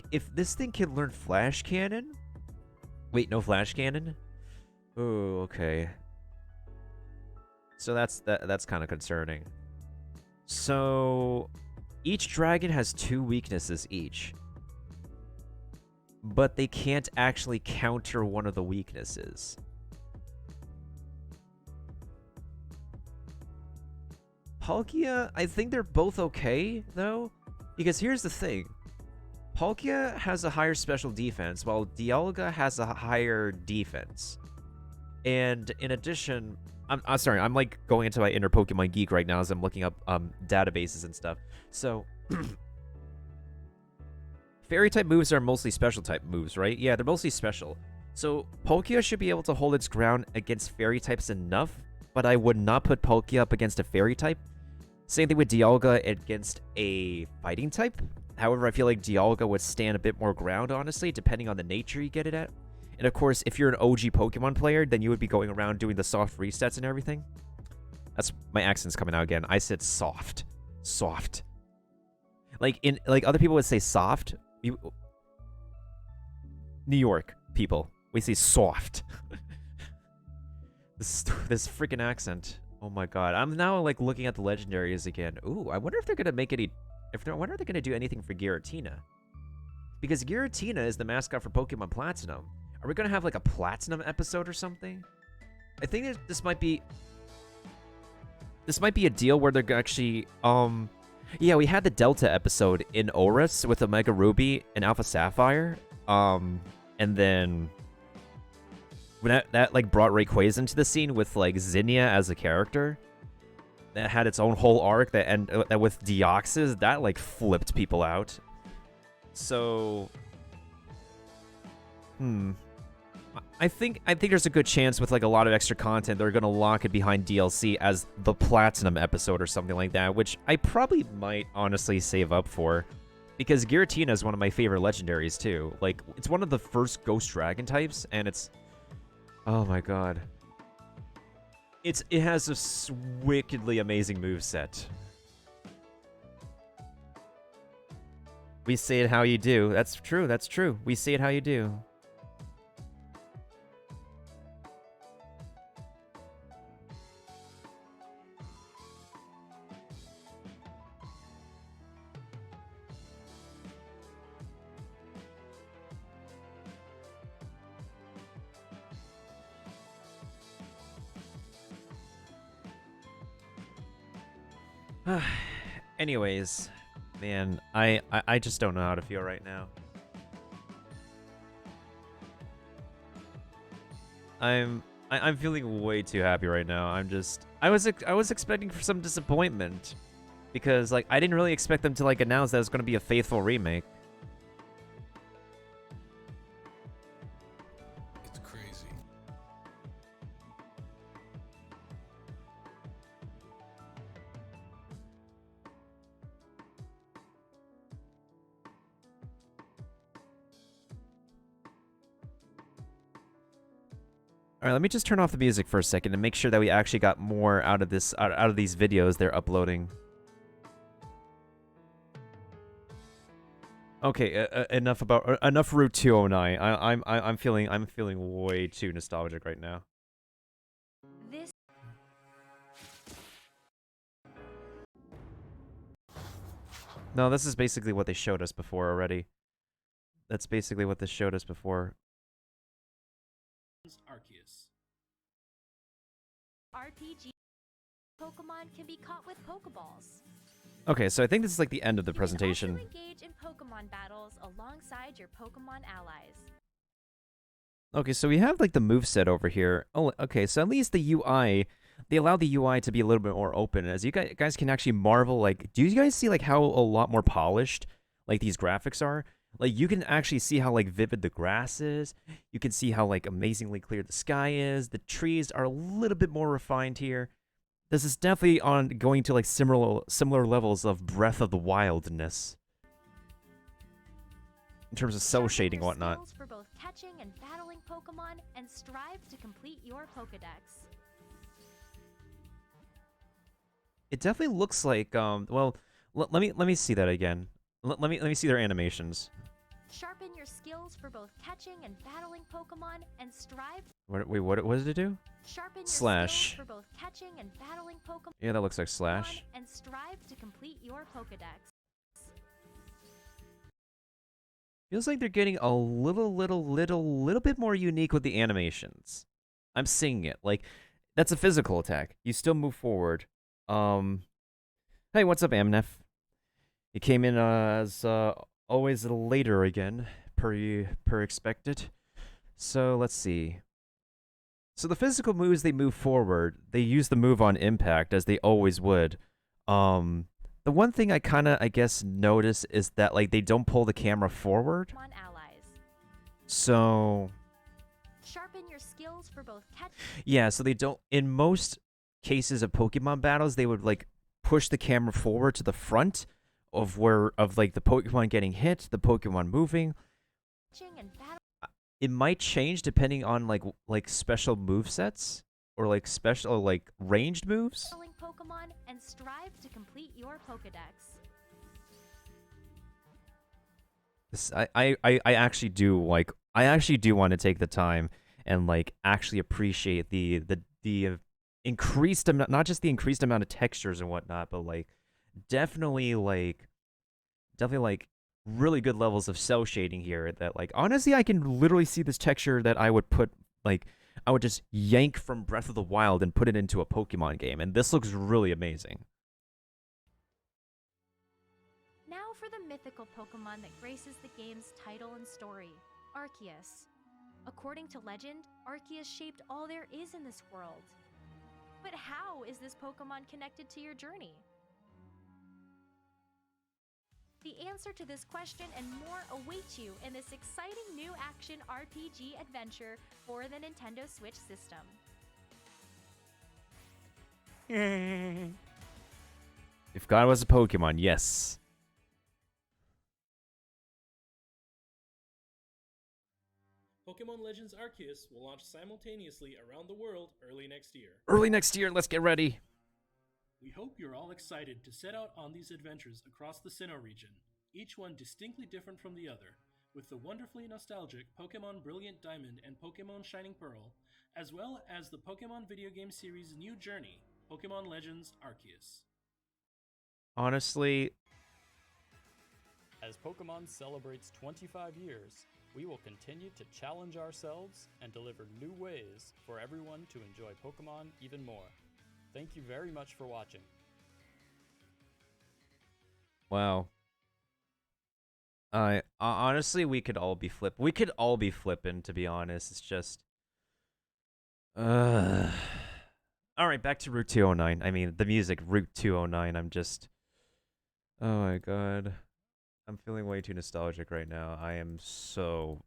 if this thing can learn Flash Cannon? Wait, no Flash Cannon? Oh, okay. So that's kind of concerning. So each dragon has 2 weaknesses each. But they can't actually counter one of the weaknesses. Palkia, I think they're both okay, though. Because here's the thing. Palkia has a higher special defense, while Dialga has a higher defense. And in addition, I'm sorry. I'm like going into my inner Pokemon geek right now as I'm looking up databases and stuff. So, fairy type moves are mostly special type moves, right? Yeah, they're mostly special. So Palkia should be able to hold its ground against fairy types enough, but I would not put Palkia up against a fairy type. Same thing with Dialga against a fighting type. However, I feel like Dialga would stand a bit more ground, honestly, depending on the nature you get it at. And of course, if you're an OG Pokemon player, then you would be going around doing the soft resets and everything. That's my accent's coming out again. I said soft. Soft. Like other people would say soft. New York people, we say soft. this freaking accent. Oh my god. I'm now like looking at the legendaries again. Ooh, I wonder if they're gonna make any I wonder if they're gonna do anything for Giratina. Because Giratina is the mascot for Pokemon Platinum. Are we gonna have like a Platinum episode or something? I think that this might be a deal where they're actually yeah, we had the Delta episode in Oris with Omega Ruby and Alpha Sapphire. And then when that like brought Rayquaza into the scene with like Zinnia as a character. That had its own whole arc that with Deoxys, that like flipped people out. So I think there's a good chance with like a lot of extra content they're gonna lock it behind DLC as the Platinum episode or something like that, which I probably might honestly save up for. Because Giratina is one of my favorite legendaries too. Like, it's one of the first Ghost Dragon types, and it's... Oh my god. It has a wickedly amazing moveset. We say it how you do. That's true, that's true. We say it how you do. Anyways, man, I just don't know how to feel right now. I'm feeling way too happy right now. I was expecting for some disappointment because like I didn't really expect them to like announce that it's going to be a faithful remake. It's crazy. All right, let me just turn off the music for a second and make sure that we actually got more out of this out of these videos they're uploading. Okay, enough Route 209. I'm feeling way too nostalgic right now. This No, this is basically what they showed us before already. That's basically what this showed us before. Arceus. RPG Pokemon can be caught with Pokeballs. Okay, so I think this is like the end of the presentation. You can also engage in Pokemon battles alongside your Pokemon allies. Okay, so we have like the moveset over here. Oh, okay, so at least the UI, they allow the UI to be a little bit more open. As you guys can actually marvel, like, do you guys see like how a lot more polished like these graphics are? Like, you can actually see how like vivid the grass is. You can see how like amazingly clear the sky is. The trees are a little bit more refined here. This is definitely on going to like similar levels of Breath of the Wildness in terms of cell shading and whatnot. Skills for both catching and battling Pokemon, and strive to complete your Pokedex. It definitely looks like well, let me see that again. Let me see their animations. Sharpen your skills for both catching and battling Pokemon, and strive. Wait, what did it do? Sharpen your Slash. skills for both catching and battling Pokemon. Yeah, that looks like slash. And strive to complete your Pokedex. Feels like they're getting a little bit more unique with the animations. I'm seeing it. Like, that's a physical attack. You still move forward. Hey, what's up, Amnef? You came in as always later again, per expected. So let's see. So the physical moves, they move forward. They use the move on impact, as they always would. The one thing I kind of, I guess, notice is that, like, they don't pull the camera forward. Pokemon allies. So, Sharpen your skills for both catch. yeah, so they don't, in most cases of Pokemon battles, they would, like, push the camera forward to the front of like, the Pokemon getting hit, the Pokemon moving. And battle It might change depending on, like special move sets or, like, special, like, ranged moves. battling Pokemon and strive to complete your Pokedex. I actually do, like, I actually do want to take the time and, like, actually appreciate the increased amount, not just the increased amount of textures and whatnot, but, like, definitely like really good levels of cell shading here that, like, honestly, I can literally see this texture that I would put, like, I would just yank from Breath of the Wild and put it into a Pokemon game, and this looks really amazing. Now for the mythical Pokemon that graces the game's title and story, Arceus. According to legend, Arceus shaped all there is in this world. But how is this Pokemon connected to your journey? The answer to this question and more await you in this exciting new action RPG adventure for the Nintendo Switch system. If God was a Pokemon, yes. Pokemon Legends Arceus will launch simultaneously around the world early next year. Early next year, let's get ready. We hope you're all excited to set out on these adventures across the Sinnoh region, each one distinctly different from the other, with the wonderfully nostalgic Pokemon Brilliant Diamond and Pokemon Shining Pearl, as well as the Pokemon video game series' new journey, Pokemon Legends Arceus. Honestly, As Pokemon celebrates 25 years, we will continue to challenge ourselves and deliver new ways for everyone to enjoy Pokemon even more. Thank you very much for watching. wow. Honestly, we could all be flipping, to be honest. It's just all right, back to Route 209. I mean, the music Route 209. I'm just, oh my god. I'm feeling way too nostalgic right now. I am so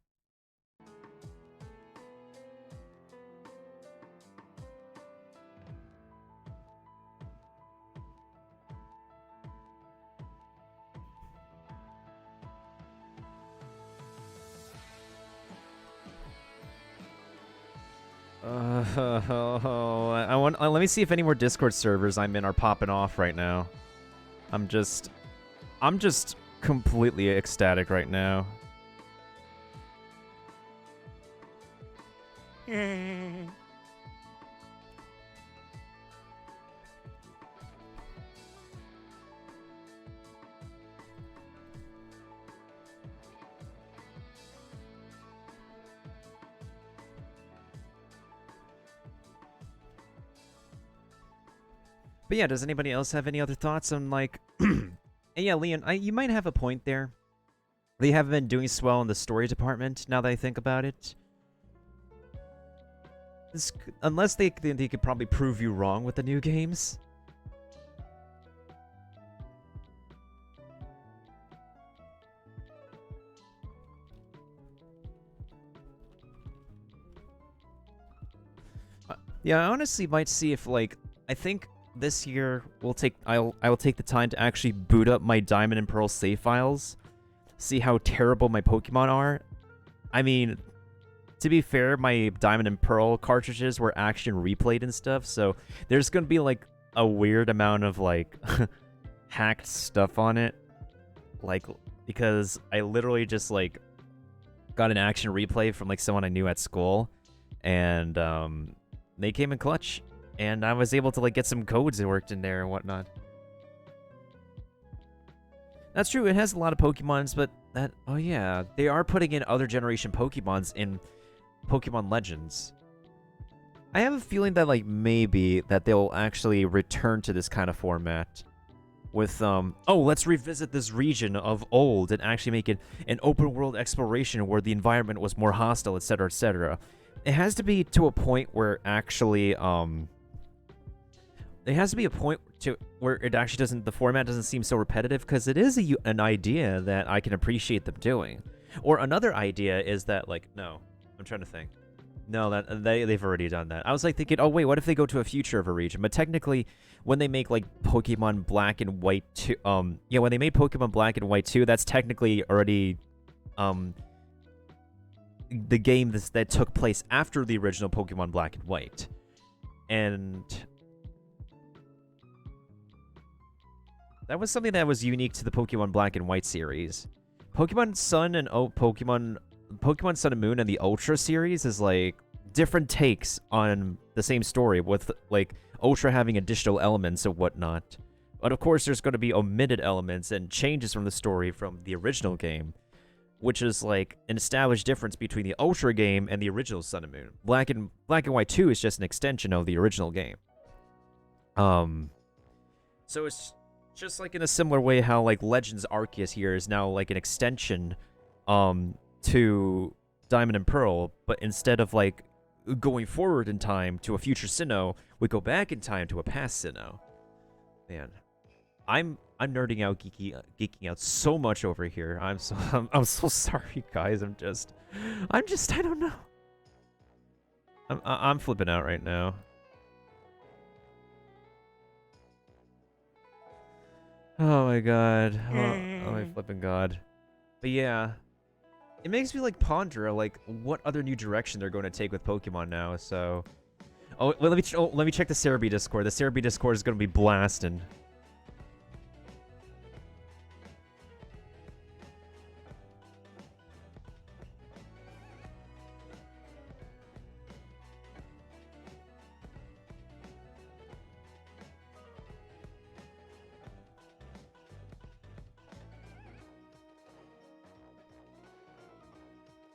I want. Let me see if any more Discord servers I'm in are popping off right now. I'm just completely ecstatic right now. But yeah, does anybody else have any other thoughts on, like, and yeah, Leon, you might have a point there. They haven't been doing so well in the story department, now that I think about it. Unless they could probably prove you wrong with the new games. Yeah, I honestly might see if, like, I think this year I will take the time to actually boot up my Diamond and Pearl save files, see how terrible my Pokemon are. I mean, to be fair, my Diamond and Pearl cartridges were action replayed and stuff, so there's gonna be, like, a weird amount of, like, hacked stuff on it, like, because I literally just, like, got an action replay from, like, someone I knew at school, and they came in clutch. And I was able to, like, get some codes that worked in there and whatnot. That's true, it has a lot of Pokemons, but that... Oh, yeah. They are putting in other generation Pokemons in Pokemon Legends. I have a feeling that, like, maybe that they'll actually return to this kind of format. With, oh, let's revisit this region of old and actually make it an open-world exploration where the environment was more hostile, etc., etc. it has to be to a point where actually it has to be a point to where it actually doesn't, the format doesn't seem so repetitive, because it is an idea that I can appreciate them doing. Or another idea is that, like, no, I'm trying to think. No, that they've already done that. I was like thinking, oh wait, what if they go to a future of a region? But technically, when they make like Pokemon Black and White 2, yeah, when they made Pokemon Black and White 2, that's technically already the game that took place after the original Pokemon Black and White. And that was something that was unique to the Pokemon Black and White series. Pokemon Sun and Pokemon Sun and Moon and the Ultra series is like different takes on the same story, with like Ultra having additional elements and whatnot. But of course, there's going to be omitted elements and changes from the story from the original game, which is like an established difference between the Ultra game and the original Sun and Moon. Black and White 2 is just an extension of the original game. So it's just like in a similar way how like Legends Arceus here is now like an extension to Diamond and Pearl, but instead of like going forward in time to a future Sinnoh, we go back in time to a past Sinnoh. Man, I'm nerding out, geeking out so much over here. I'm so sorry, guys. I don't know. I'm flipping out right now. Oh my god. Oh my flipping god. But yeah, it makes me like ponder like what other new direction they're going to take with Pokemon now. So, oh, let me check the Cerebi Discord. The Cerebi Discord is going to be blasting.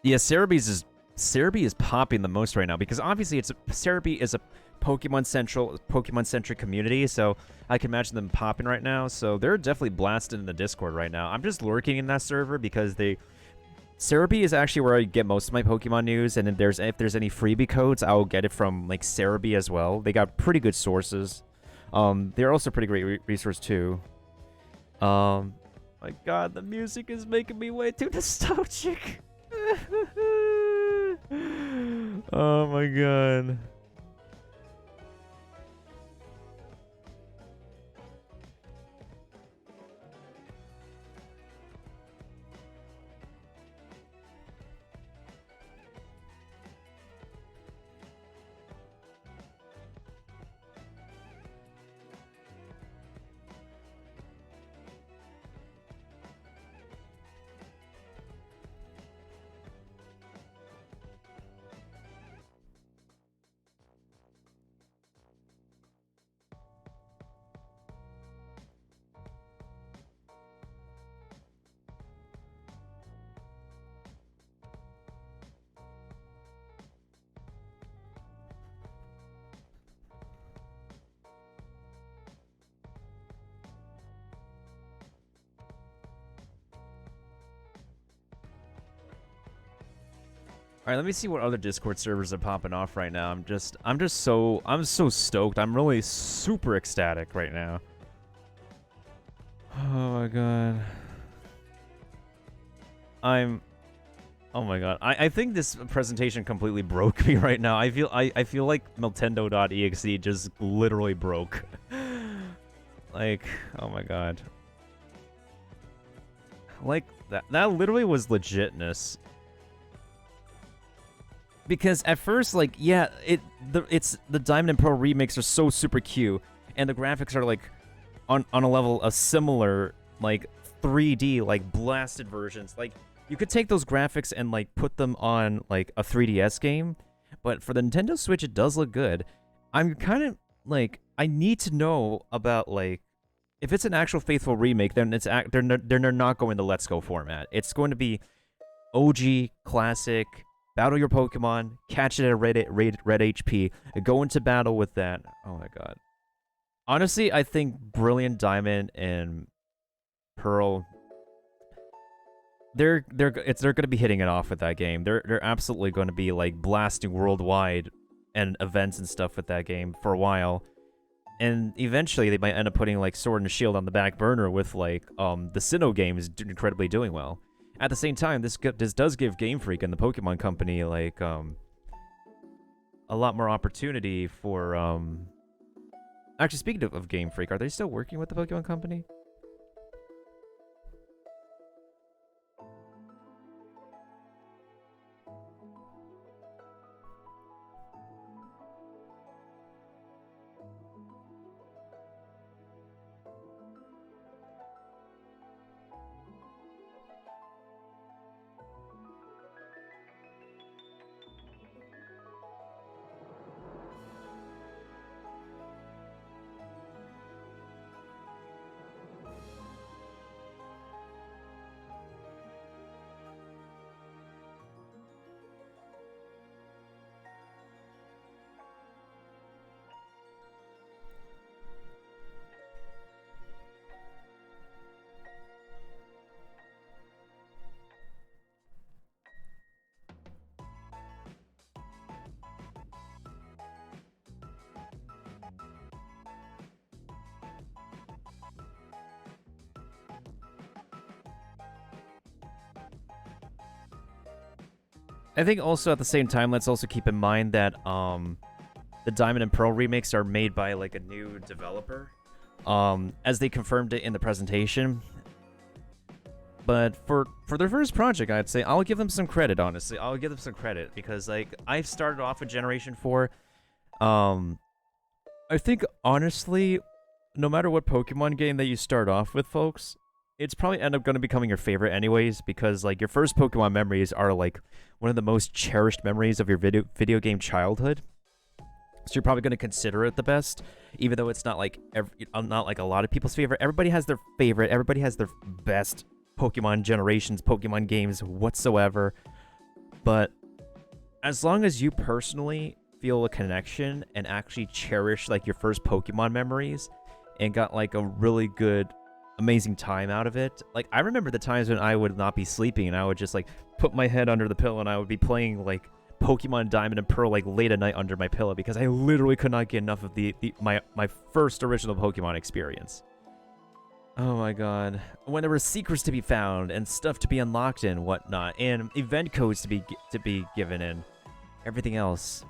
Yeah, Cerebi is popping the most right now because obviously Cerebi is a Pokemon-centric community, so I can imagine them popping right now. So they're definitely blasted in the Discord right now. I'm just lurking in that server because Cerebi is actually where I get most of my Pokemon news, and if there's any freebie codes, I will get it from like Cerebi as well. They got pretty good sources. They're also a pretty great resource too. My God, the music is making me way too nostalgic. Oh my god. All right, let me see what other Discord servers are popping off right now. I'm so stoked. I'm really super ecstatic right now. Oh my god. Oh my god. I think this presentation completely broke me right now. I feel like Nintendo.exe just literally broke. Like, oh my god. Like that literally was legitness. Because at first, like, yeah, it's the Diamond and Pearl remakes are so super cute, and the graphics are like on a level of similar like 3D like blasted versions. Like you could take those graphics and like put them on like a 3DS game, but for the Nintendo Switch it does look good. I'm kind of like I need to know about like if it's an actual faithful remake, then they're not going the Let's Go format. It's going to be OG classic. Battle your Pokemon, catch it at red HP, go into battle with that. Oh my god. Honestly, I think Brilliant Diamond and Pearl... they're going to be hitting it off with that game. They're absolutely going to be like blasting worldwide and events and stuff with that game for a while. And eventually they might end up putting like Sword and Shield on the back burner with like the Sinnoh games incredibly doing well. At the same time, this does give Game Freak and the Pokemon Company like a lot more opportunity for actually, speaking of Game Freak, are they still working with the Pokemon Company? I think also at the same time, let's also keep in mind that the Diamond and Pearl remakes are made by like a new developer, as they confirmed it in the presentation. But for their first project, I'd say I'll give them some credit. Honestly, I'll give them some credit because like I've started off with Generation 4. I think honestly, no matter what Pokemon game that you start off with, folks, it's probably end up going to becoming your favorite anyways, because like your first Pokemon memories are like one of the most cherished memories of your video game childhood. So you're probably going to consider it the best, even though it's not like not like a lot of people's favorite. Everybody has their favorite. Everybody has their best Pokemon generations, Pokemon games whatsoever. But as long as you personally feel a connection and actually cherish like your first Pokemon memories and got like a really good amazing time out of it. Like I remember the times when I would not be sleeping and I would just like put my head under the pillow and I would be playing like Pokemon Diamond and Pearl like late at night under my pillow because I literally could not get enough of my first original Pokemon experience. Oh my god. When there were secrets to be found and stuff to be unlocked and whatnot and event codes to be given and everything else.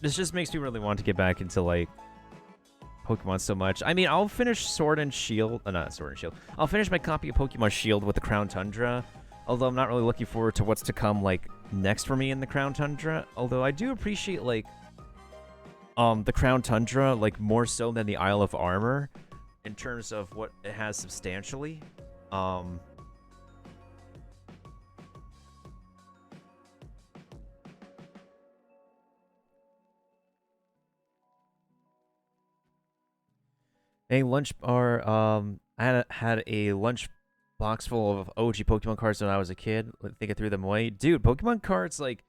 This just makes me really want to get back into like Pokemon so much. I mean, I'll finish Sword and Shield. Not Sword and Shield. I'll finish my copy of Pokemon Shield with the Crown Tundra. Although I'm not really looking forward to what's to come, like, next for me in the Crown Tundra. Although I do appreciate, like, the Crown Tundra, like, more so than the Isle of Armor. In terms of what it has substantially. A lunch bar, I had a lunch box full of OG Pokemon cards when I was a kid. I think I threw them away. Dude, Pokemon cards, like,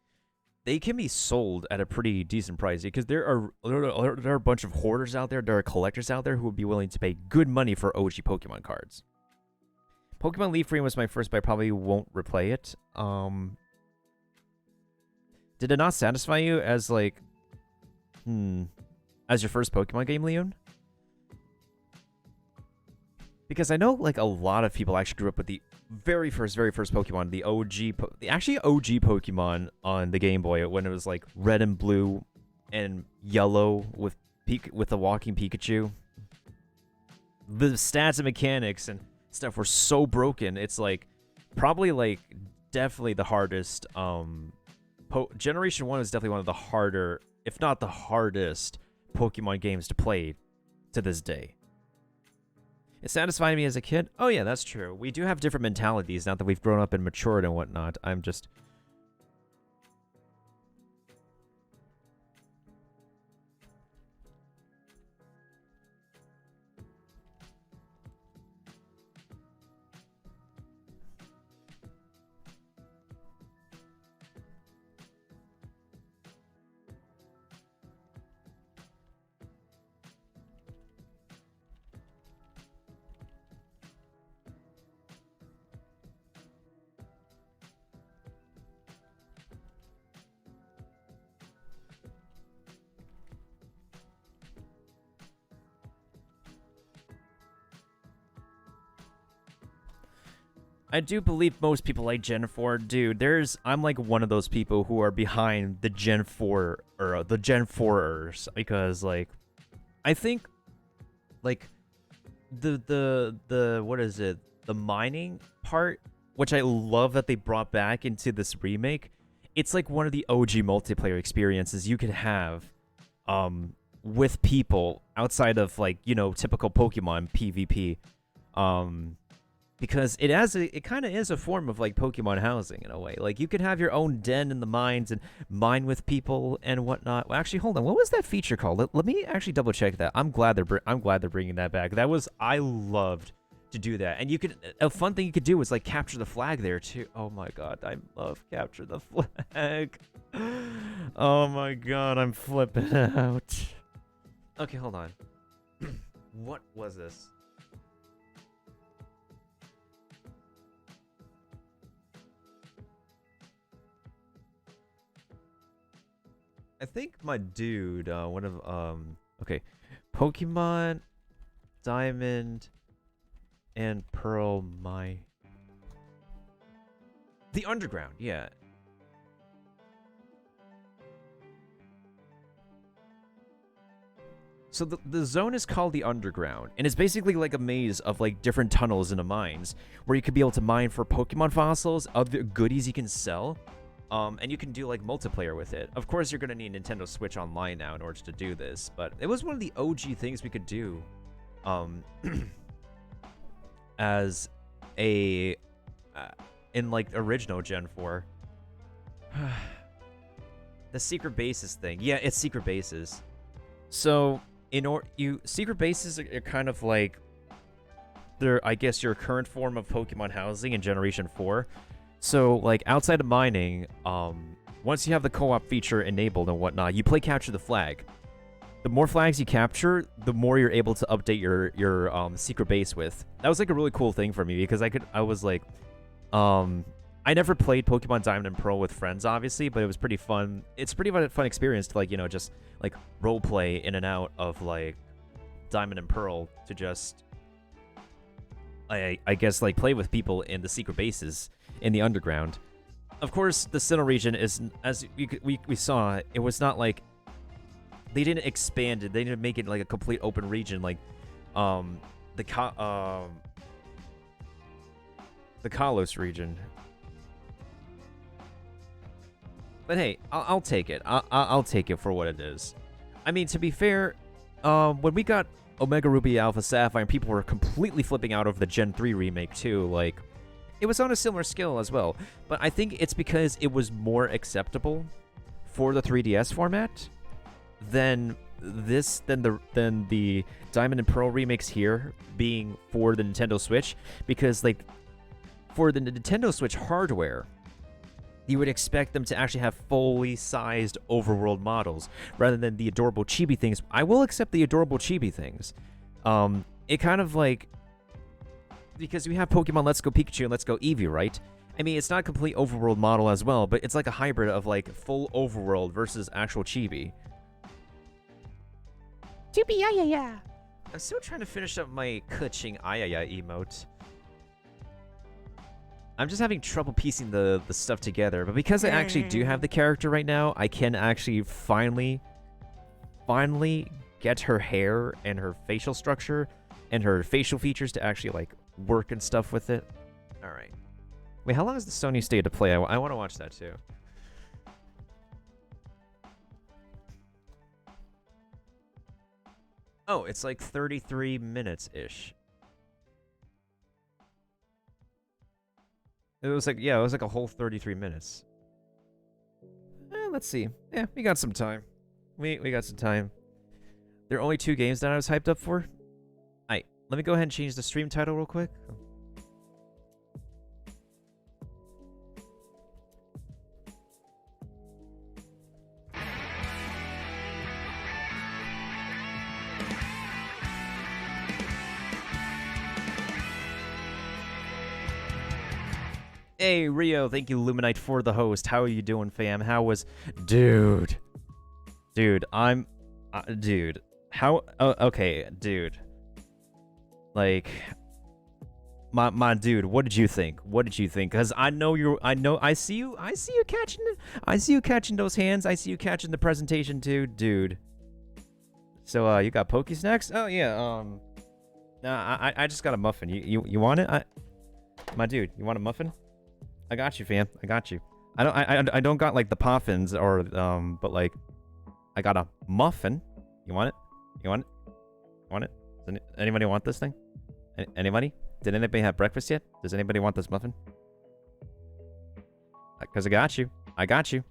they can be sold at a pretty decent price because there are a bunch of hoarders out there, there are collectors out there who would be willing to pay good money for OG Pokemon cards. Pokemon Leaf Green was my first, but I probably won't replay it. Did it not satisfy you as, like, as your first Pokemon game, Leon? Because I know, like, a lot of people actually grew up with the very first Pokemon, the actually OG Pokemon on the Game Boy when it was, like, red and blue and yellow with the walking Pikachu. The stats and mechanics and stuff were so broken. It's, like, probably, like, definitely the hardest, Generation 1 is definitely one of the harder, if not the hardest, Pokemon games to play to this day. It satisfied me as a kid? Oh yeah, that's true. We do have different mentalities now that we've grown up and matured and whatnot. I'm just... I do believe most people like Gen 4. Dude, I'm like one of those people who are behind the Gen 4 or the Gen 4ers because like I think like the what is it? The mining part, which I love that they brought back into this remake. It's like one of the OG multiplayer experiences you could have with people outside of like, you know, typical Pokemon PvP. Because it kind of is a form of like Pokemon housing in a way. Like you could have your own den in the mines and mine with people and whatnot. Well, actually, hold on. What was that feature called? Let me actually double check that. I'm glad they're bringing that back. I loved to do that. And a fun thing you could do was like capture the flag there too. Oh my god, I love capture the flag. Oh my god, I'm flipping out. Okay, hold on. What was this? I think my dude, okay, Pokemon Diamond and Pearl, the Underground, yeah. So the zone is called the Underground, and it's basically like a maze of like different tunnels in the mines where you could be able to mine for Pokemon fossils, other goodies you can sell. And you can do like multiplayer with it. Of course, you're gonna need Nintendo Switch Online now in order to do this, but it was one of the OG things we could do, as a in like original Gen 4. The secret bases thing, yeah, it's secret bases. So secret bases are kind of like I guess your current form of Pokemon housing in Generation 4. So, like, outside of mining, once you have the co-op feature enabled and whatnot, you play Capture the Flag. The more flags you capture, the more you're able to update your secret base with. That was, like, a really cool thing for me, because I was, like, I never played Pokemon Diamond and Pearl with friends, obviously, but it was pretty fun. It's a pretty fun experience to, like, you know, just, like, roleplay in and out of, like, Diamond and Pearl to just, I guess, like, play with people in the secret bases in the Underground. Of course, the Sinnoh region is, as we saw, it was not like they didn't expand it. They didn't make it like a complete open region like the Kalos region. But hey, I'll take it. I'll take it for what it is. I mean, to be fair, when we got Omega Ruby Alpha Sapphire, people were completely flipping out over the Gen 3 remake too. Like, it was on a similar scale as well, but I think it's because it was more acceptable for the 3DS format than the Diamond and Pearl remakes here being for the Nintendo Switch, because like for the Nintendo Switch hardware, you would expect them to actually have fully sized overworld models rather than the adorable chibi things. I will accept the adorable chibi things. It kind of like, because we have Pokemon Let's Go Pikachu and Let's Go Eevee, right? I mean, it's not a complete overworld model as well, but it's like a hybrid of like full overworld versus actual chibi. Chibi ayaya. I'm still trying to finish up my Kuching ayaya emote. I'm just having trouble piecing the stuff together, but because I actually do have the character right now, I can actually finally get her hair and her facial structure and her facial features to actually like work and stuff with it. All right. Wait, how long is the Sony State of Play? I want to watch that too. Oh, it's like 33 minutes-ish. It was like, yeah, it was like a whole 33 minutes. Let's see. Yeah, we got some time. We got some time. There are only 2 games that I was hyped up for. Alright, let me go ahead and change the stream title real quick. Hey, Rio, thank you, Luminite, for the host. How are you doing, fam? How was... Dude. Dude, dude. How... okay, dude. Like... my dude, what did you think? What did you think? Because I see you catching it. I see you catching those hands. I see you catching the presentation too, dude. So you got Poke Snacks? Oh yeah. Nah, I just got a muffin. You want it? My dude, you want a muffin? I got you, fam. I got you. I don't got like the poffins or but like I got a muffin. You want it? You want it? Want it? Does anybody want this thing? Anybody? Did anybody have breakfast yet? Does anybody want this muffin? Because I got you. I got you.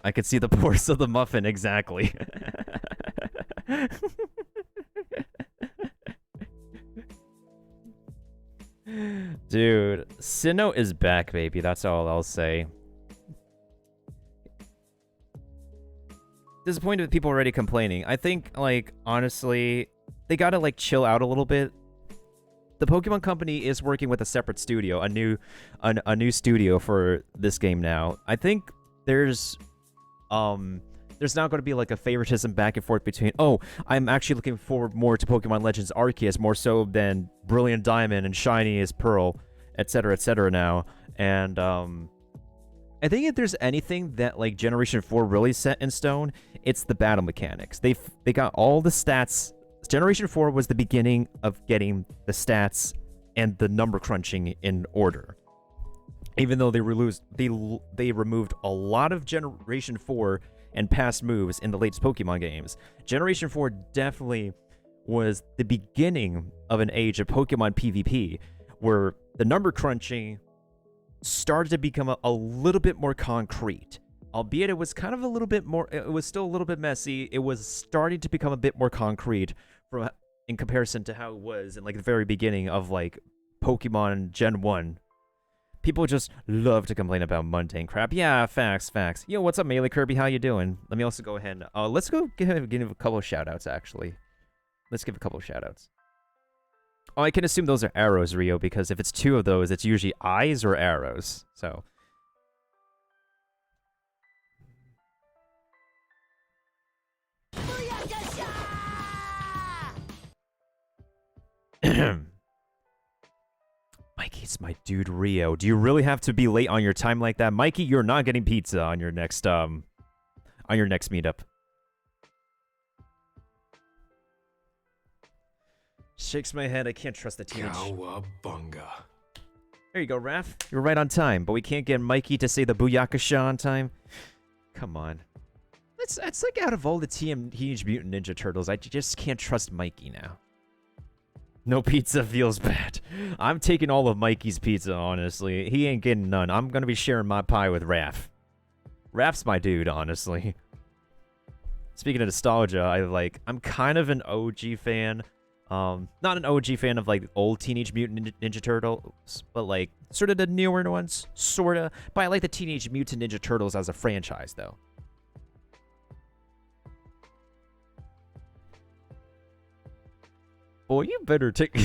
I could see the pores of the muffin, exactly. Dude, Sinnoh is back, baby. That's all I'll say. Disappointed with people already complaining. I think, like, honestly, they gotta, like, chill out a little bit. The Pokemon Company is working with a separate studio, a new studio for this game now. I think there's not going to be like a favoritism back and forth between, oh, I'm actually looking forward more to Pokemon Legends Arceus more so than Brilliant Diamond and Shiny as Pearl, etc., etc. now. And I think if there's anything that like Generation 4 really set in stone, it's the battle mechanics. They got all the stats. Generation 4 was the beginning of getting the stats and the number crunching in order. Even though they removed a lot of Generation 4 and past moves in the latest Pokemon games, Generation 4 definitely was the beginning of an age of Pokemon PvP, where the number crunching started to become a little bit more concrete. Albeit it was kind of a little bit more, it was still a little bit messy, it was starting to become a bit more concrete in comparison to how it was in like the very beginning of like Pokemon Gen 1. People just love to complain about mundane crap. Yeah, facts. Yo, what's up, Melee Kirby? How you doing? Let me also go ahead and let's go give a couple of shout-outs, actually. Let's give a couple of shout-outs. Oh, I can assume those are arrows, Rio, because if it's two of those, it's usually eyes or arrows. So... Mikey, it's my dude Rio. Do you really have to be late on your time like that? Mikey, you're not getting pizza on your next meetup. Shakes my head. I can't trust the teenage. Cowabunga. There you go, Raph. You're right on time, but we can't get Mikey to say the Booyakasha on time. Come on. That's like out of all the Teenage Mutant Ninja Turtles, I just can't trust Mikey now. No pizza feels bad. I'm taking all of Mikey's pizza, honestly. He ain't getting none. I'm gonna be sharing my pie with Raph. Raph's my dude, honestly. Speaking of nostalgia, I'm kind of an OG fan. Not an OG fan of like old Teenage Mutant Ninja Turtles, but like sort of the newer ones, sorta. But I like the Teenage Mutant Ninja Turtles as a franchise, though. Boy, you better take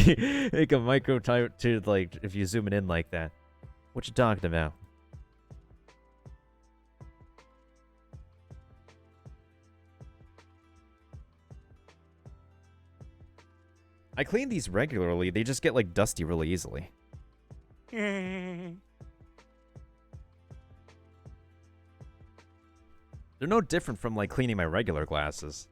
a micro type to like if you zoom it in like that. What you talking about? I clean these regularly. They just get like dusty really easily. They're no different from like cleaning my regular glasses.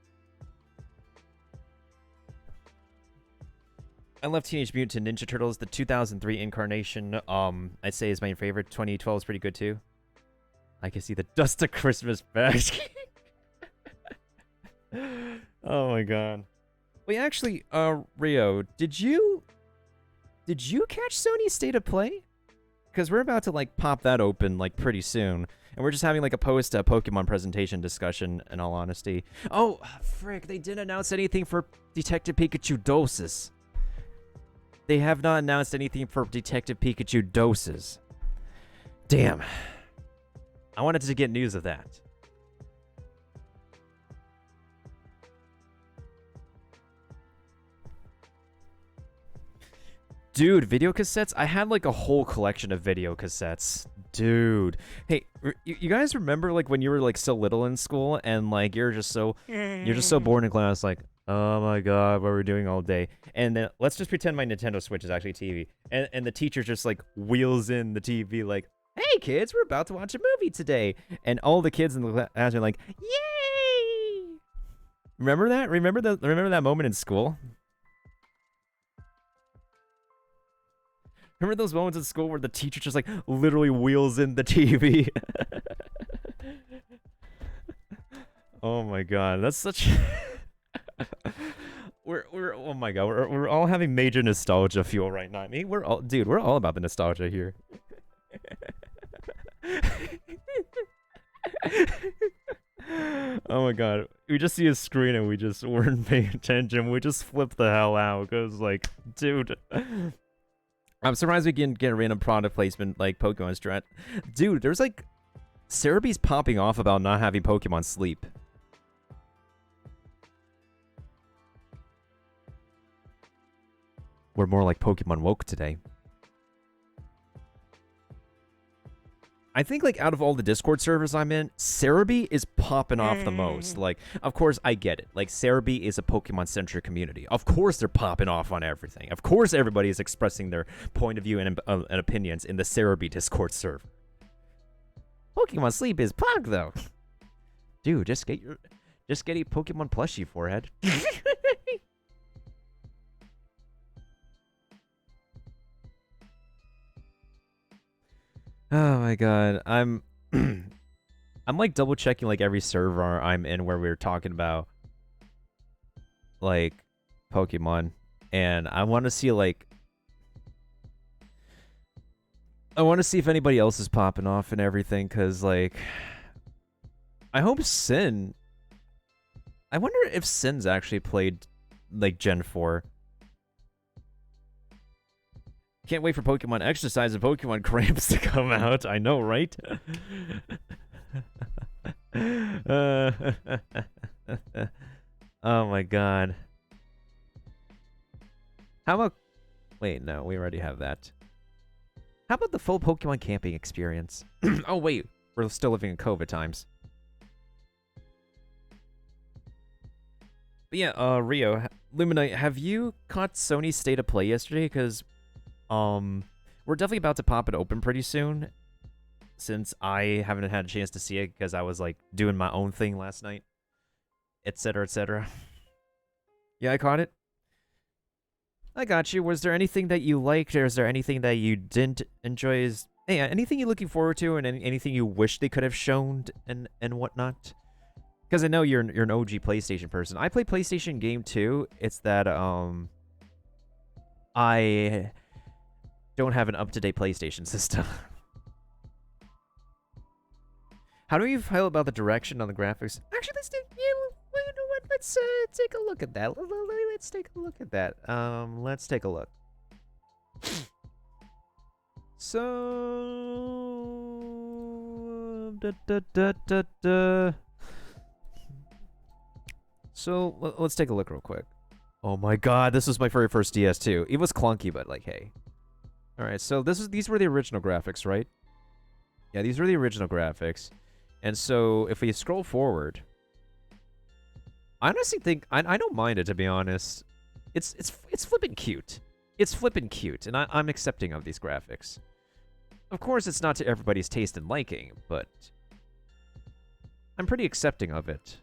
I love Teenage Mutant Ninja Turtles. The 2003 incarnation, I'd say is my favorite. 2012 is pretty good too. I can see the dust of Christmas back. Oh my god. Wait, actually, Rio, did you catch Sony's State of Play? Because we're about to like pop that open like pretty soon, and we're just having like a post-Pokemon presentation discussion. In all honesty, oh frick, they didn't announce anything for Detective Pikachu doses. They have not announced anything for Detective Pikachu doses. Damn. I wanted to get news of that. Dude, video cassettes? I had like a whole collection of video cassettes. Dude. Hey, you guys remember like when you were like so little in school and like you're just so bored in class like, Oh my god, what we're doing all day. And then let's just pretend my Nintendo Switch is actually a TV. And the teacher just like wheels in the TV like, hey kids, we're about to watch a movie today. And all the kids in the class are like, yay! Remember that? Remember that moment in school? Remember those moments in school where the teacher just like literally wheels in the TV? Oh my god, that's such we're oh my god, we're all having major nostalgia fuel right now. I mean, we're all about the nostalgia here. Oh my god, we just see a screen and we just weren't paying attention. We just flipped the hell out because like, dude. I'm surprised we can get a random product placement like Pokemon Strat. Dude, there's like Cerebee's popping off about not having Pokemon sleep. We're more like Pokemon woke today. I think like out of all the Discord servers I'm in, Cerebee is popping off the most. Like, of course I get it. Like, Cerebee is a Pokemon-centric community. Of course they're popping off on everything. Of course everybody is expressing their point of view and opinions in the Cerebee Discord server. Pokemon Sleep is pog though. Dude, just get a Pokemon plushie, forehead. Oh my god, I'm like double checking like every server I'm in where we're talking about like Pokemon, and I want to see like if anybody else is popping off and everything, cause like I hope Sin. I wonder if Sin's actually played like Gen 4. Can't wait for Pokemon Exercise and Pokemon Cramps to come out. I know, right? Oh my god. How about... Wait, no, we already have that. How about the full Pokemon camping experience? Oh wait, we're still living in COVID times. But yeah, Rio, Luminite, have you caught Sony's State of Play yesterday? Because... we're definitely about to pop it open pretty soon, since I haven't had a chance to see it because I was like doing my own thing last night, etc., etc. Yeah, I caught it. I got you. Was there anything that you liked, or is there anything that you didn't enjoy? Hey, anything you're looking forward to, and anything you wish they could have shown, and whatnot? Because I know you're an OG PlayStation person. I play PlayStation game too. It's that I don't have an up-to-date PlayStation system. How do you feel about the direction on the graphics? Actually, let's take a look at that. Let's take a look at that. Let's take a look. So, so let's take a look real quick. Oh my god, this was my very first DS too. It was clunky, but like, hey. All right, so these were the original graphics, right? Yeah, these were the original graphics. And so if we scroll forward, I honestly think I don't mind it, to be honest. It's flippin' cute. It's flippin' cute, and I'm accepting of these graphics. Of course, it's not to everybody's taste and liking, but I'm pretty accepting of it.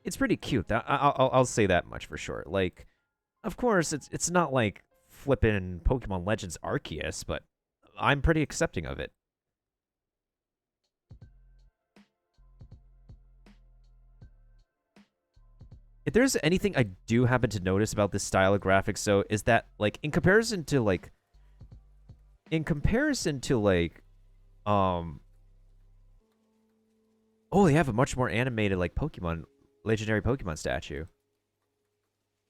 It's pretty cute. I'll say that much for sure. Like, of course, it's not like flippin' Pokemon Legends Arceus, but I'm pretty accepting of it. If there's anything I do happen to notice about this style of graphics, so is that like in comparison to oh, they have a much more animated like Pokemon, legendary Pokemon statue.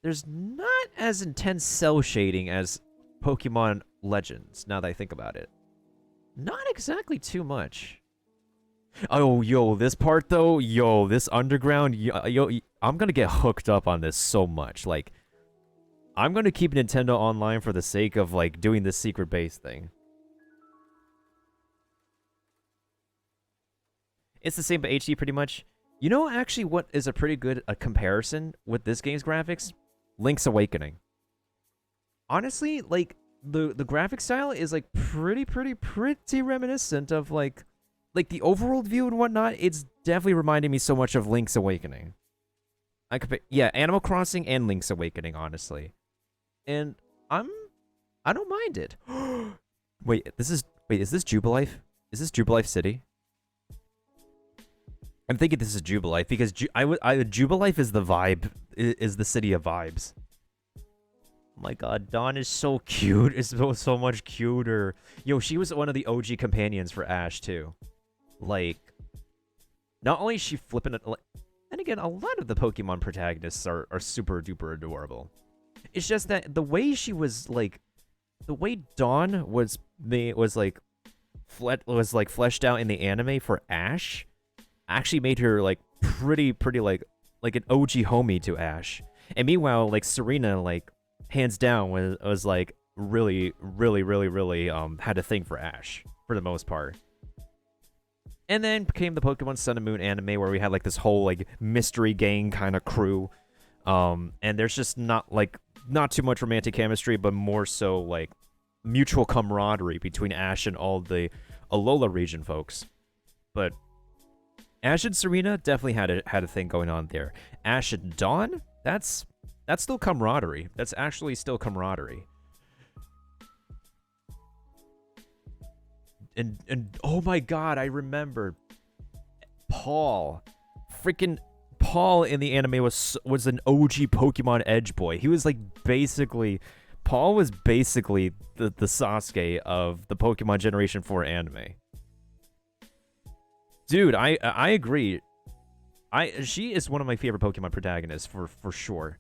There's not as intense cell shading as Pokemon Legends, now that I think about it. Not exactly too much. Oh, yo, this part though, yo, this underground, yo, I'm gonna get hooked up on this so much. Like, I'm gonna keep Nintendo Online for the sake of like doing this secret base thing. It's the same but HD pretty much. You know, actually, what is a pretty good comparison with this game's graphics? Link's Awakening. Honestly, like, the graphic style is, like, pretty reminiscent of, like the overworld view and whatnot. It's definitely reminding me so much of Link's Awakening. Yeah, Animal Crossing and Link's Awakening, honestly. And I don't mind it. Wait, is this Jubilife? Is this Jubilife City? I'm thinking this is Jubilife because Jubilife is the vibe, is the city of vibes. Oh my god, Dawn is so cute. It's so much cuter. Yo, she was one of the OG companions for Ash too. Like, not only is she flipping it, and again, a lot of the Pokemon protagonists are super duper adorable. It's just that the way she was like, the way Dawn was fleshed out in the anime for Ash, actually made her like pretty like an OG homie to Ash. And meanwhile, like Serena, like hands down was like really had a thing for Ash for the most part. And then came the Pokemon Sun and Moon anime where we had like this whole like mystery gang kind of crew. And there's just not too much romantic chemistry, but more so like mutual camaraderie between Ash and all the Alola region folks. But Ash and Serena definitely had a thing going on there. Ash and Dawn, that's still camaraderie. That's actually still camaraderie. And oh my god, I remember Paul. Freaking Paul in the anime was an OG Pokemon Edge boy. He was like Paul was basically the Sasuke of the Pokemon Generation 4 anime. Dude, I agree. She is one of my favorite Pokemon protagonists for sure.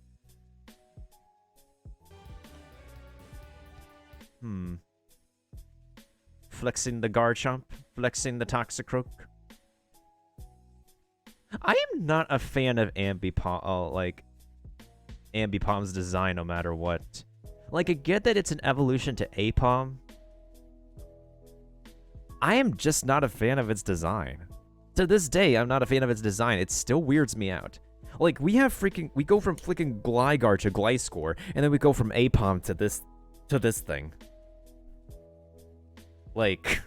Flexing the Garchomp, flexing the Toxicroak. I am not a fan of Ambipom's design no matter what. Like, I get that it's an evolution to Apom. I am just not a fan of its design. To this day, I'm not a fan of its design. It still weirds me out. Like, we go from flicking Gligar to Gliscor, and then we go from Apom to this thing. Like,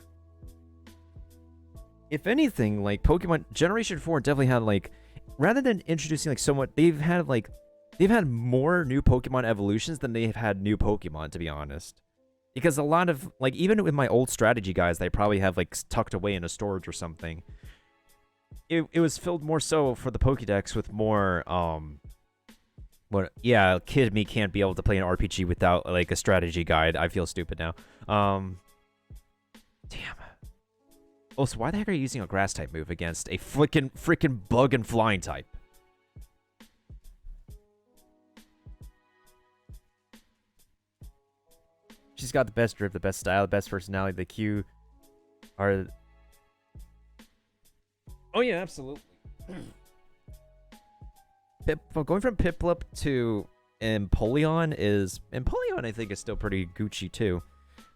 if anything, like, Pokemon Generation 4 definitely had, like, rather than introducing, like, so much, they've had more new Pokemon evolutions than they've had new Pokemon, to be honest. Because a lot of, like, even with my old strategy guys, they probably have, like, tucked away in a storage or something. It was filled more so for the Pokédex with more, kid me can't be able to play an RPG without, like, a strategy guide. I feel stupid now. Damn. Oh, so why the heck are you using a grass type move against a freaking bug and flying type? She's got the best drip, the best style, the best personality. The Q are... Oh yeah, absolutely. Going from Piplup to Empoleon I think is still pretty Gucci too,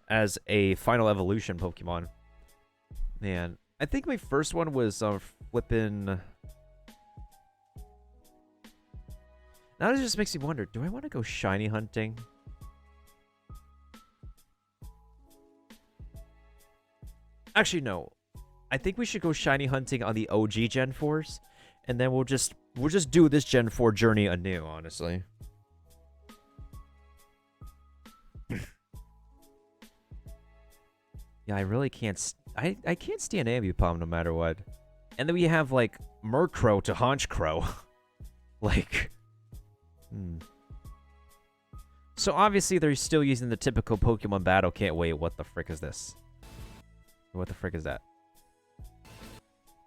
as a final evolution Pokemon. Man, I think my first one was flippin'. Now it just makes me wonder: do I want to go shiny hunting? Actually, no. I think we should go shiny hunting on the OG Gen 4s, and then we'll just do this Gen 4 journey anew, honestly. Yeah, I really can't... I can't stand Ambipom no matter what. And then we have, like, Murkrow to Honchkrow. Like... So, obviously, they're still using the typical Pokemon battle. Can't wait. What the frick is this? What the frick is that?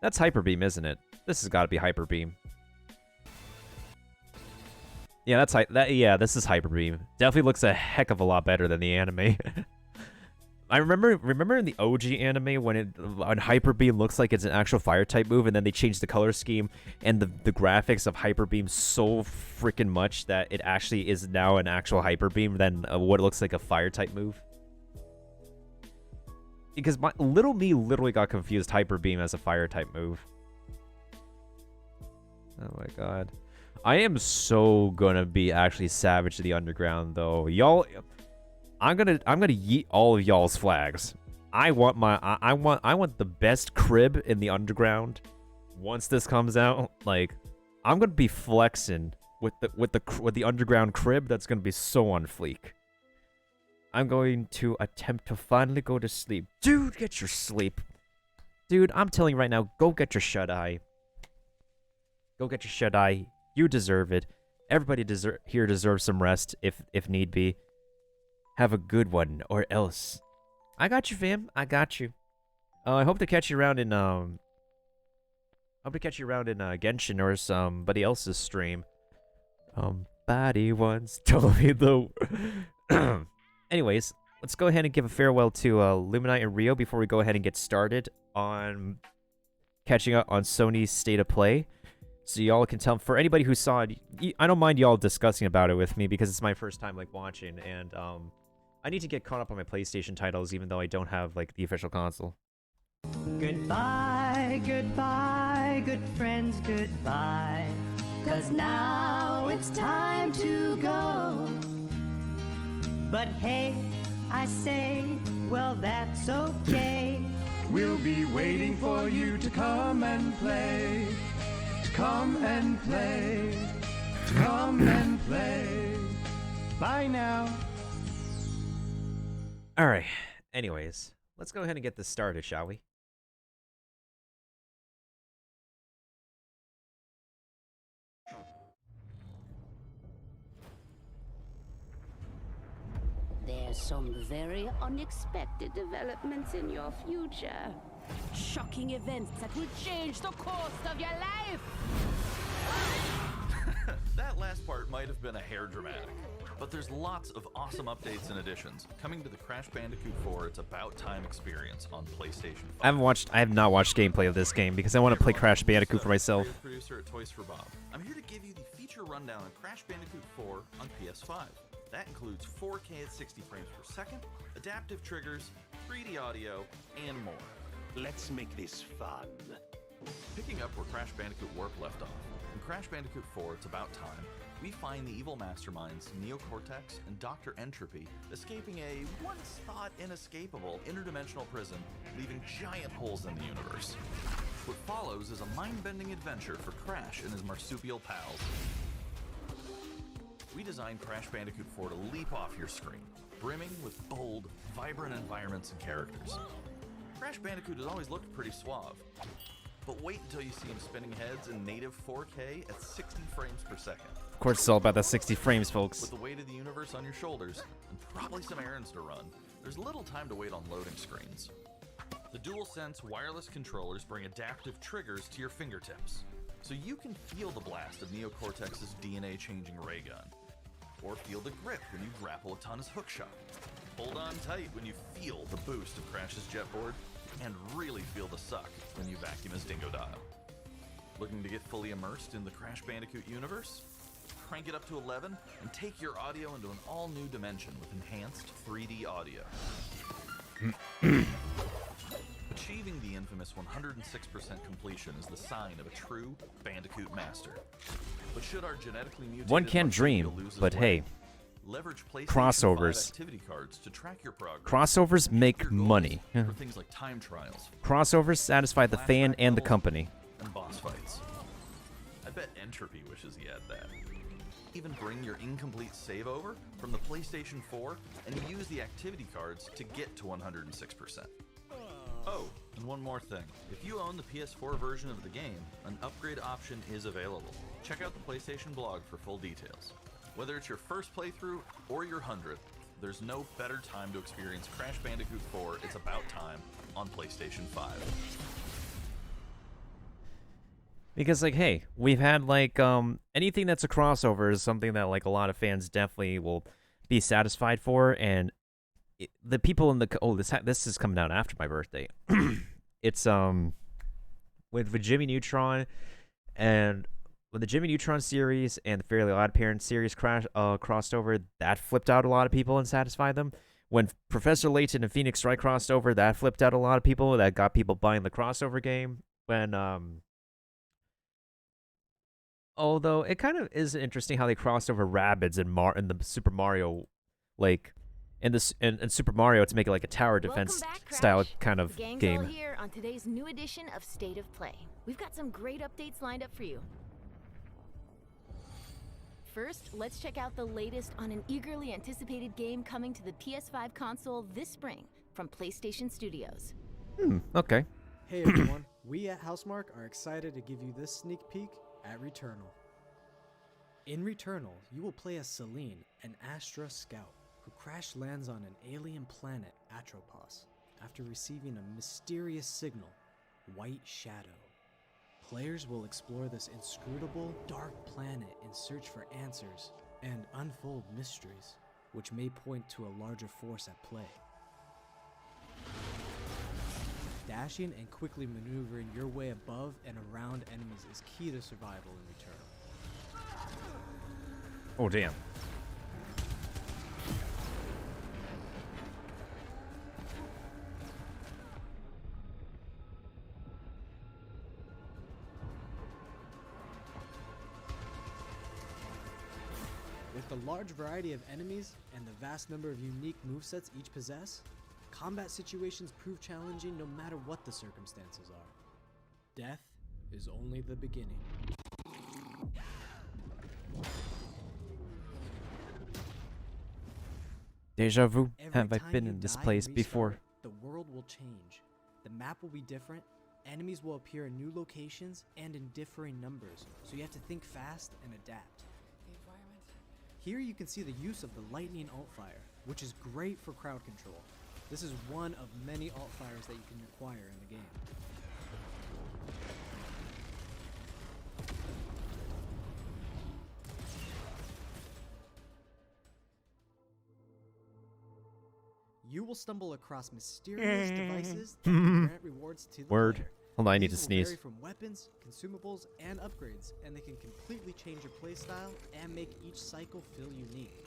That's Hyper Beam, isn't it? This has got to be Hyper Beam. Yeah, this is Hyper Beam. Definitely looks a heck of a lot better than the anime. I remember in the OG anime when Hyper Beam looks like it's an actual fire type move, and then they changed the color scheme and the graphics of Hyper Beam so freaking much that it actually is now an actual Hyper Beam than what looks like a fire type move. Because little me literally got confused Hyper Beam as a fire type move. Oh my god. I am so gonna be actually savage to the underground though. Y'all, I'm gonna yeet all of y'all's flags. I want I want the best crib in the underground. Once this comes out, like, I'm gonna be flexing with the underground crib. That's gonna be so on fleek. I'm going to attempt to finally go to sleep. Dude, get your sleep. Dude, I'm telling you right now, go get your shut-eye. Go get your shut-eye. You deserve it. Everybody here deserves some rest if need be. Have a good one, or else. I got you, fam. I got you. I hope to catch you around in Genshin or somebody else's stream. Body once told me though. Anyways, let's go ahead and give a farewell to Luminite and Rio before we go ahead and get started on catching up on Sony's State of Play. So y'all can tell, for anybody who saw it, I don't mind y'all discussing about it with me because it's my first time like watching, and I need to get caught up on my PlayStation titles even though I don't have like the official console. Goodbye, goodbye, good friends, goodbye. 'Cause now it's time to go. But hey, I say, well, that's okay. We'll be waiting for you to come and play. To come and play. To come and play. Bye now. Alright, anyways, let's go ahead and get this started, shall we? There's some very unexpected developments in your future. Shocking events that will change the course of your life. That last part might have been a hair dramatic, but there's lots of awesome updates and additions coming to the Crash Bandicoot 4 It's About Time experience on PlayStation 5. I have not watched gameplay of this game because I want to play Crash Bandicoot for myself. Producer at Toys for Bob. I'm here to give you the feature rundown on Crash Bandicoot 4 on PS5. That includes 4K at 60 frames per second, adaptive triggers, 3D audio, and more. Let's make this fun. Picking up where Crash Bandicoot Warp left off, in Crash Bandicoot 4 It's About Time, we find the evil masterminds Neo-Cortex and Dr. Entropy escaping a once-thought inescapable interdimensional prison, leaving giant holes in the universe. What follows is a mind-bending adventure for Crash and his marsupial pals. We designed Crash Bandicoot 4 to leap off your screen, brimming with bold, vibrant environments and characters. Crash Bandicoot has always looked pretty suave, but wait until you see him spinning heads in native 4K at 60 frames per second. Of course, it's all about the 60 frames, folks. With the weight of the universe on your shoulders, and probably some errands to run, there's little time to wait on loading screens. The DualSense wireless controllers bring adaptive triggers to your fingertips, so you can feel the blast of Neo-Cortex's DNA-changing ray gun, or feel the grip when you grapple a Tana's hookshot. Hold on tight when you feel the boost of Crash's jetboard, and really feel the suck when you vacuum his Dingo Dial. Looking to get fully immersed in the Crash Bandicoot universe? Crank it up to 11 and take your audio into an all-new dimension with enhanced 3D audio. Achieving the infamous 106% completion is the sign of a true Bandicoot master. But should our genetically mutated One can dream, but hey, leverage PlayStation crossovers. 5 activity cards to track your progress. Crossovers make money. For things like time trials, Crossovers satisfy the fan and the company. and boss fights. I bet Entropy wishes he had that. Even bring your incomplete save over from the PlayStation 4 and use the activity cards to get to 106%. Oh, and one more thing. If you own the PS4 version of the game, an upgrade option is available. Check out the PlayStation blog for full details. Whether it's your first playthrough or your 100th, there's no better time to experience Crash Bandicoot 4 It's About Time on PlayStation 5. Because, like, hey, we've had, like, anything that's a crossover is something that, like, a lot of fans definitely will be satisfied for, and the people in the... Oh, this is coming out after my birthday. It's, with Jimmy Neutron, and with the Jimmy Neutron series and the Fairly Odd Parents series crossed over, that flipped out a lot of people and satisfied them. When Professor Layton and Phoenix Wright crossed over, that flipped out a lot of people. That got people buying the crossover game. When, Although it kind of is interesting how they crossed over rabbits in the Super Mario, like in Super Mario to make it like a tower defense style kind of the gang's game. all here on today's new edition of State of Play. We've got some great updates lined up for you. First, let's check out the latest on an eagerly anticipated game coming to the PS5 console this spring from PlayStation Studios. Okay. Hey everyone, we at Housemark are excited to give you this sneak peek at Returnal. In Returnal, you will play as Celine, an Astra scout, who crash lands on an alien planet, Atropos, after receiving a mysterious signal, White Shadow. Players will explore this inscrutable, dark planet in search for answers and unfold mysteries, which may point to a larger force at play. Dashing and quickly maneuvering your way above and around enemies is key to survival in Returnal. Oh, damn. With the large variety of enemies and the vast number of unique movesets each possess, combat situations prove challenging no matter what the circumstances are. Death is only the beginning. Deja vu. Every Have I time been you in this die and place restart, before? The world will change. The map will be different, enemies will appear in new locations and in differing numbers, so you have to think fast and adapt. Here you can see the use of the lightning alt-fire, which is great for crowd control. This is one of many alt-fires that you can acquire in the game. You will stumble across mysterious devices that can grant rewards to the Word. player. Hold on, I need to These will vary sneeze. from weapons, consumables, and upgrades, and they can completely change your playstyle and make each cycle feel unique.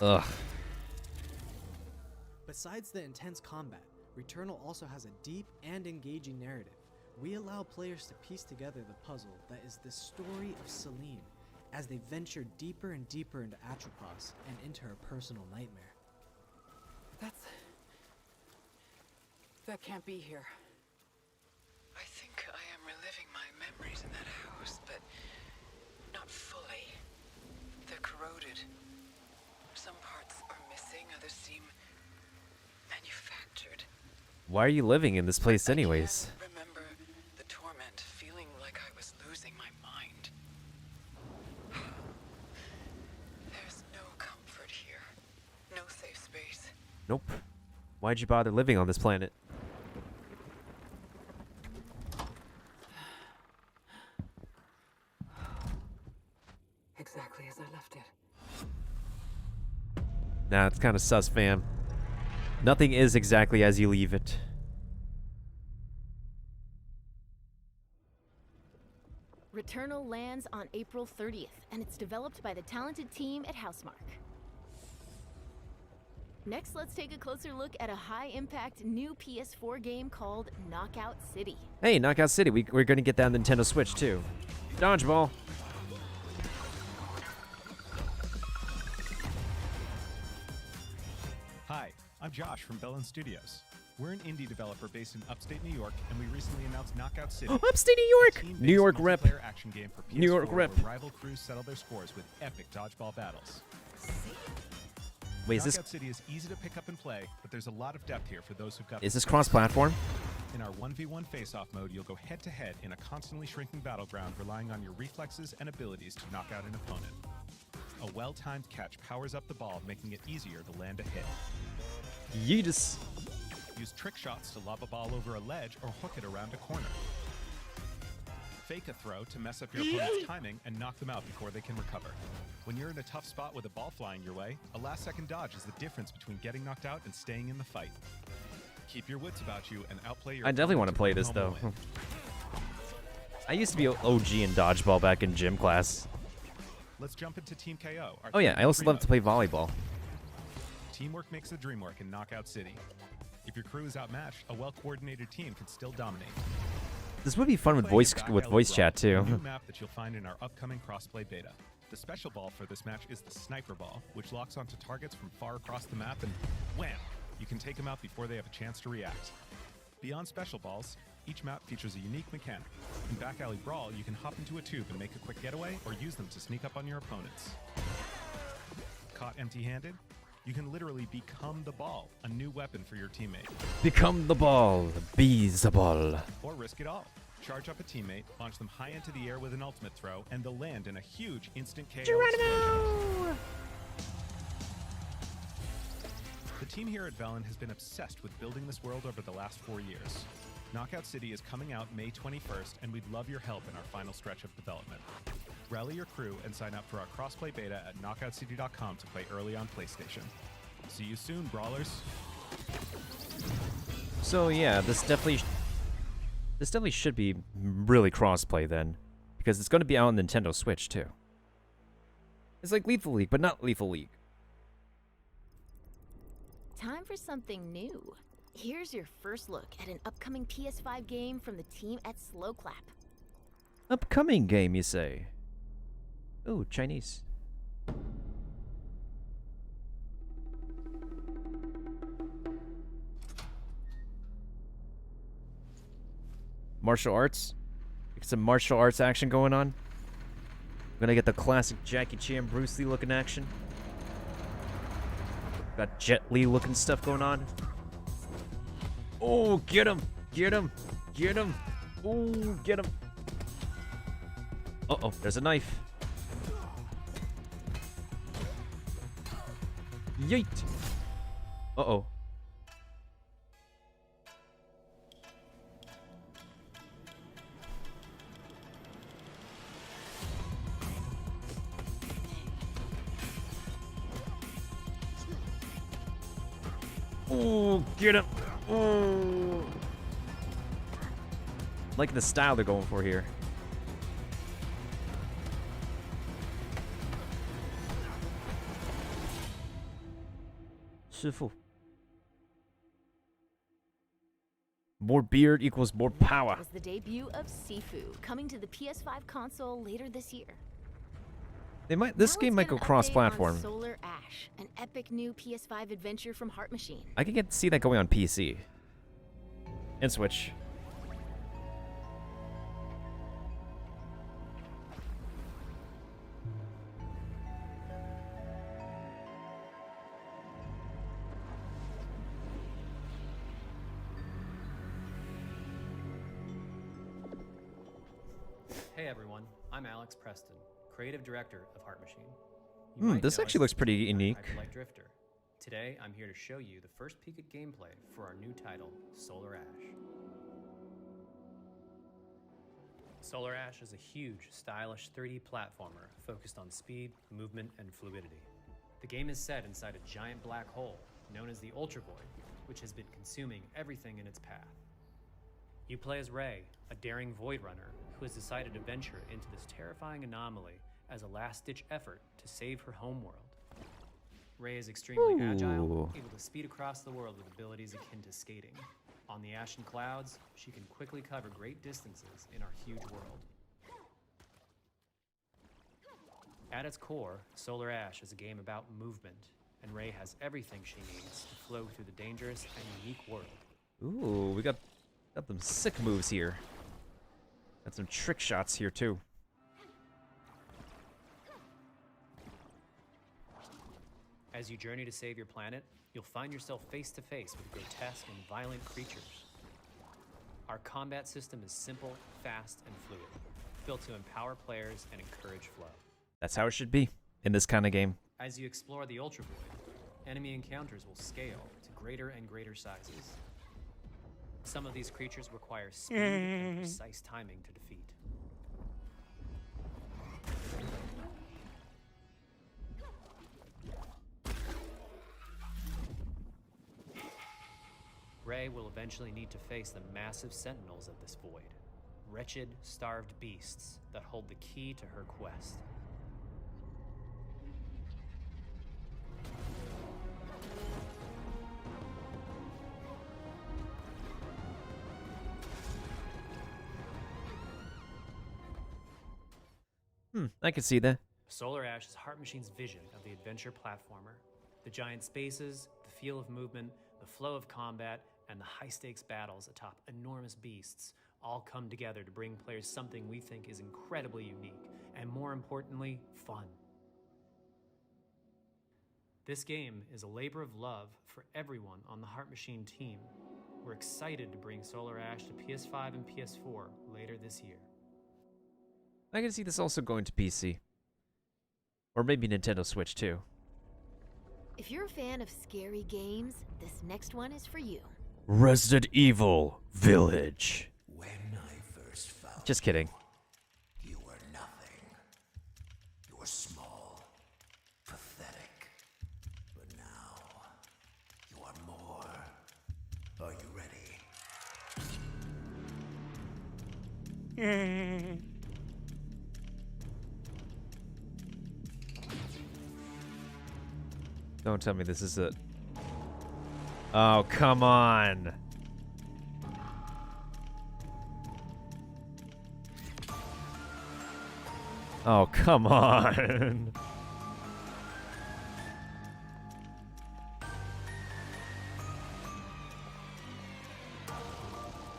Ugh. Besides the intense combat, Returnal also has a deep and engaging narrative. We allow players to piece together the puzzle that is the story of Celine as they venture deeper and deeper into Atropos and into her personal nightmare. That can't be here. I think I am reliving my memories in that house, but not fully. They're corroded. Some parts are missing, others seem manufactured. Why are you living in this place anyways? I remember the torment, feeling like I was losing my mind. There's no comfort here. No safe space. Nope. Why'd you bother living on this planet? Exactly as I left it. Nah, it's kind of sus, fam. Nothing is exactly as you leave it. Returnal lands on April 30th, and it's developed by the talented team at Housemark. Next, let's take a closer look at a high-impact new PS4 game called Knockout City. Hey, Knockout City, we're gonna get that on Nintendo Switch too. Dodgeball. Hi, I'm Josh from Bellin Studios. We're an indie developer based in upstate New York, and we recently announced Knockout City. Upstate New York! New York rep. multiplayer action game for PS4 New York rep. where rival crews settle their scores with epic dodgeball battles. Wait, is Knockout this City is easy to pick up and play, but there's a lot of depth here for those who've got. is this cross-platform? In our 1v1 face-off mode, you'll go head-to-head in a constantly shrinking battleground, relying on your reflexes and abilities to knock out an opponent. A well-timed catch powers up the ball, making it easier to land a hit. Yeetus. Use trick shots to lob a ball over a ledge or hook it around a corner. Fake a throw to mess up your opponent's timing and knock them out before they can recover. When you're in a tough spot with a ball flying your way, a last-second dodge is the difference between getting knocked out and staying in the fight. Keep your wits about you and outplay your I definitely want to play this though. I used to be OG in dodgeball back in gym class. Let's jump into Team KO. Oh yeah, I also love to play volleyball. Teamwork makes the dream work in Knockout City. If your crew is outmatched, a well-coordinated team can still dominate. This would be fun with Play voice Back with Alley voice Brawl, chat too. a new map that you'll find in our upcoming crossplay beta. The special ball for this match is the Sniper Ball, which locks onto targets from far across the map and wham! You can take them out before they have a chance to react. Beyond special balls, each map features a unique mechanic. In Back Alley Brawl, you can hop into a tube and make a quick getaway or use them to sneak up on your opponents. Caught empty-handed? You can literally become the ball, a new weapon for your teammate. Become the ball, be the ball. Or risk it all. Charge up a teammate, launch them high into the air with an ultimate throw, and they'll land in a huge instant KO explosion. The team here at Velen has been obsessed with building this world over the last 4 years. Knockout City is coming out May 21st, and we'd love your help in our final stretch of development. Rally your crew and sign up for our crossplay beta at knockoutcity.com to play early on PlayStation. See you soon, brawlers. So yeah, this definitely should be really crossplay then, because it's going to be out on Nintendo Switch too. It's like Lethal League, but not Lethal League. Time for something new. Here's your first look at an upcoming PS5 game from the team at Slow Clap. Upcoming game, you say? Ooh, Chinese. Martial arts? Get some martial arts action going on. We're gonna get the classic Jackie Chan, Bruce Lee looking action. Got Jet Li looking stuff going on. Oh, get him! Get him! Get him! Oh, get him! Uh-oh, there's a knife. Yeet! Uh-oh. Oh, get him! Oh. Liking the style they're going for here. Shifu. More beard equals more power. Was the debut of Sifu, coming to the PS5 console later this year. They might. This game might go cross-platform. Solar Ash, an epic new PS5 adventure from Heart Machine. I can see that going on PC and Switch. Hey everyone, I'm Alex Preston, creative director of Heart Machine. You might This know actually us looks as pretty the unique. Hyperlight Drifter. Today, I'm here to show you the first peek at gameplay for our new title, Solar Ash. Solar Ash is a huge, stylish 3D platformer focused on speed, movement, and fluidity. The game is set inside a giant black hole known as the Ultra Void, which has been consuming everything in its path. You play as Ray, a daring Void Runner who has decided to venture into this terrifying anomaly as a last-ditch effort to save her homeworld. Ray is extremely agile, able to speed across the world with abilities akin to skating. On the ashen clouds, she can quickly cover great distances in our huge world. At its core, Solar Ash is a game about movement, and Ray has everything she needs to flow through the dangerous and unique world. Ooh, we got some sick moves here. Got some trick shots here too. As you journey to save your planet, you'll find yourself face to face with grotesque and violent creatures. Our combat system is simple, fast, and fluid, built to empower players and encourage flow. That's how it should be in this kind of game. As you explore the Ultra Void, enemy encounters will scale to greater and greater sizes. Some of these creatures require speed and precise timing to defeat. Ray will eventually need to face the massive sentinels of this void, wretched, starved beasts that hold the key to her quest. I can see that. Solar Ash is Heart Machine's vision of the adventure platformer. The giant spaces, the feel of movement, the flow of combat, and the high-stakes battles atop enormous beasts all come together to bring players something we think is incredibly unique, and more importantly, fun. This game is a labor of love for everyone on the Heart Machine team. We're excited to bring Solar Ash to PS5 and PS4 later this year. I can see this also going to PC. Or maybe Nintendo Switch too. If you're a fan of scary games, this next one is for you. Resident Evil Village. When I first found Just kidding. you were nothing. You were small, pathetic. But now, you are more. Are you ready? Don't tell me this is it. Oh, come on. Oh, come on.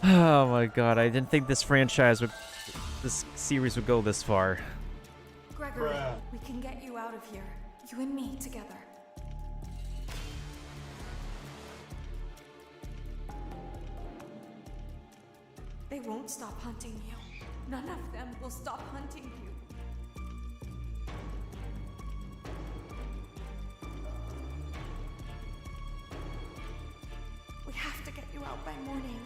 Oh my god, I didn't think this series would go this far. Gregory, we can get you out of here. You and me together. They won't stop hunting you. None of them will stop hunting you. We have to get you out by morning.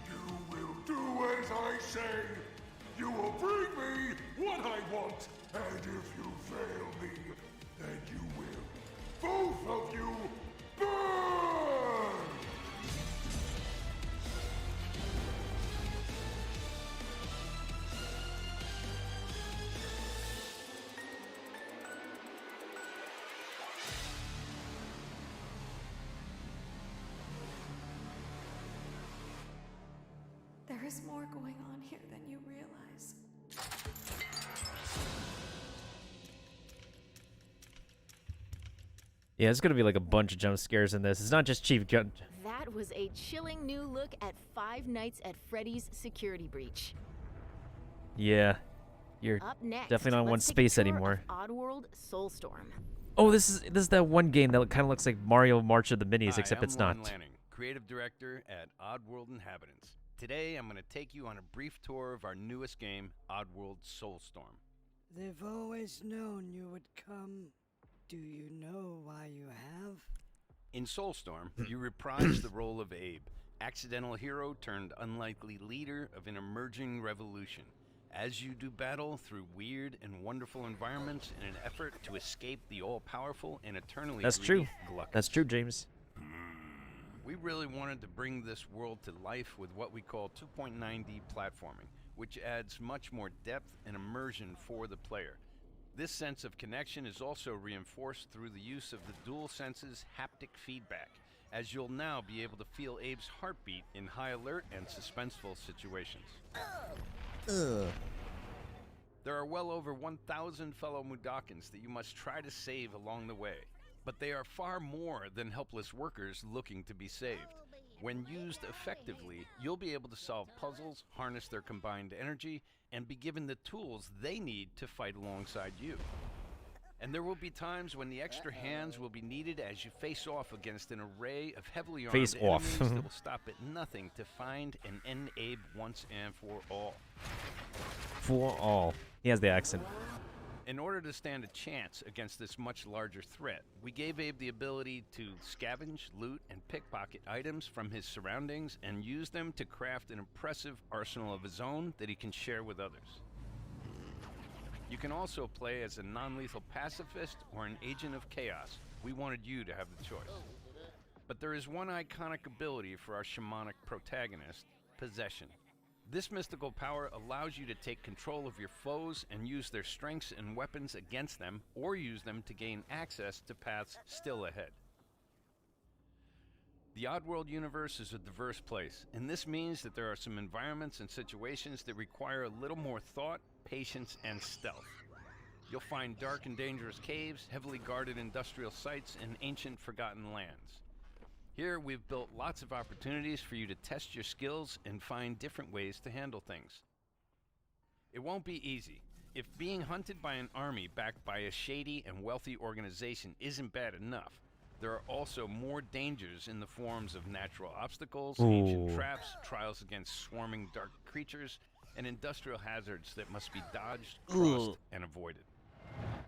You will do as I say. You will bring me what I want. And if you fail me, then you will. Both of you burn! There is more going on here than you realize. Yeah, it's gonna be like a bunch of jump scares in this. It's not just Chief Gun. That was a chilling new look at Five Nights at Freddy's Security Breach. Yeah, you're Up next, definitely not in one let's take a space tour anymore. of Oddworld Soulstorm. Oh, this is that one game that kind of looks like Mario March of the Minis, Hi, except I'm it's not. Lon Lanning, creative director at Oddworld Inhabitants. Today, I'm going to take you on a brief tour of our newest game, Oddworld Soulstorm. They've always known you would come. Do you know why you have? In Soulstorm, you reprise the role of Abe, accidental hero turned unlikely leader of an emerging revolution, as you do battle through weird and wonderful environments in an effort to escape the all-powerful and eternally That's greedy true. Gluckons. That's true, James. We really wanted to bring this world to life with what we call 2.9D platforming, which adds much more depth and immersion for the player. This sense of connection is also reinforced through the use of the DualSense's haptic feedback, as you'll now be able to feel Abe's heartbeat in high alert and suspenseful situations. There are well over 1,000 fellow Mudokons that you must try to save along the way, but they are far more than helpless workers looking to be saved. When used effectively, you'll be able to solve puzzles, harness their combined energy, and be given the tools they need to fight alongside you. And there will be times when the extra hands will be needed as you face off against an array of heavily armed Face off. enemies that will stop at nothing to find and end Abe once and for all. For all. He has the accent. In order to stand a chance against this much larger threat, we gave Abe the ability to scavenge, loot, and pickpocket items from his surroundings and use them to craft an impressive arsenal of his own that he can share with others. You can also play as a non-lethal pacifist or an agent of chaos. We wanted you to have the choice. But there is one iconic ability for our shamanic protagonist, Possession. This mystical power allows you to take control of your foes and use their strengths and weapons against them, or use them to gain access to paths still ahead. The Oddworld universe is a diverse place, and this means that there are some environments and situations that require a little more thought, patience, and stealth. You'll find dark and dangerous caves, heavily guarded industrial sites, and ancient forgotten lands. Here, we've built lots of opportunities for you to test your skills and find different ways to handle things. It won't be easy. If being hunted by an army backed by a shady and wealthy organization isn't bad enough, there are also more dangers in the forms of natural obstacles, ancient traps, trials against swarming dark creatures, and industrial hazards that must be dodged, crossed, and avoided.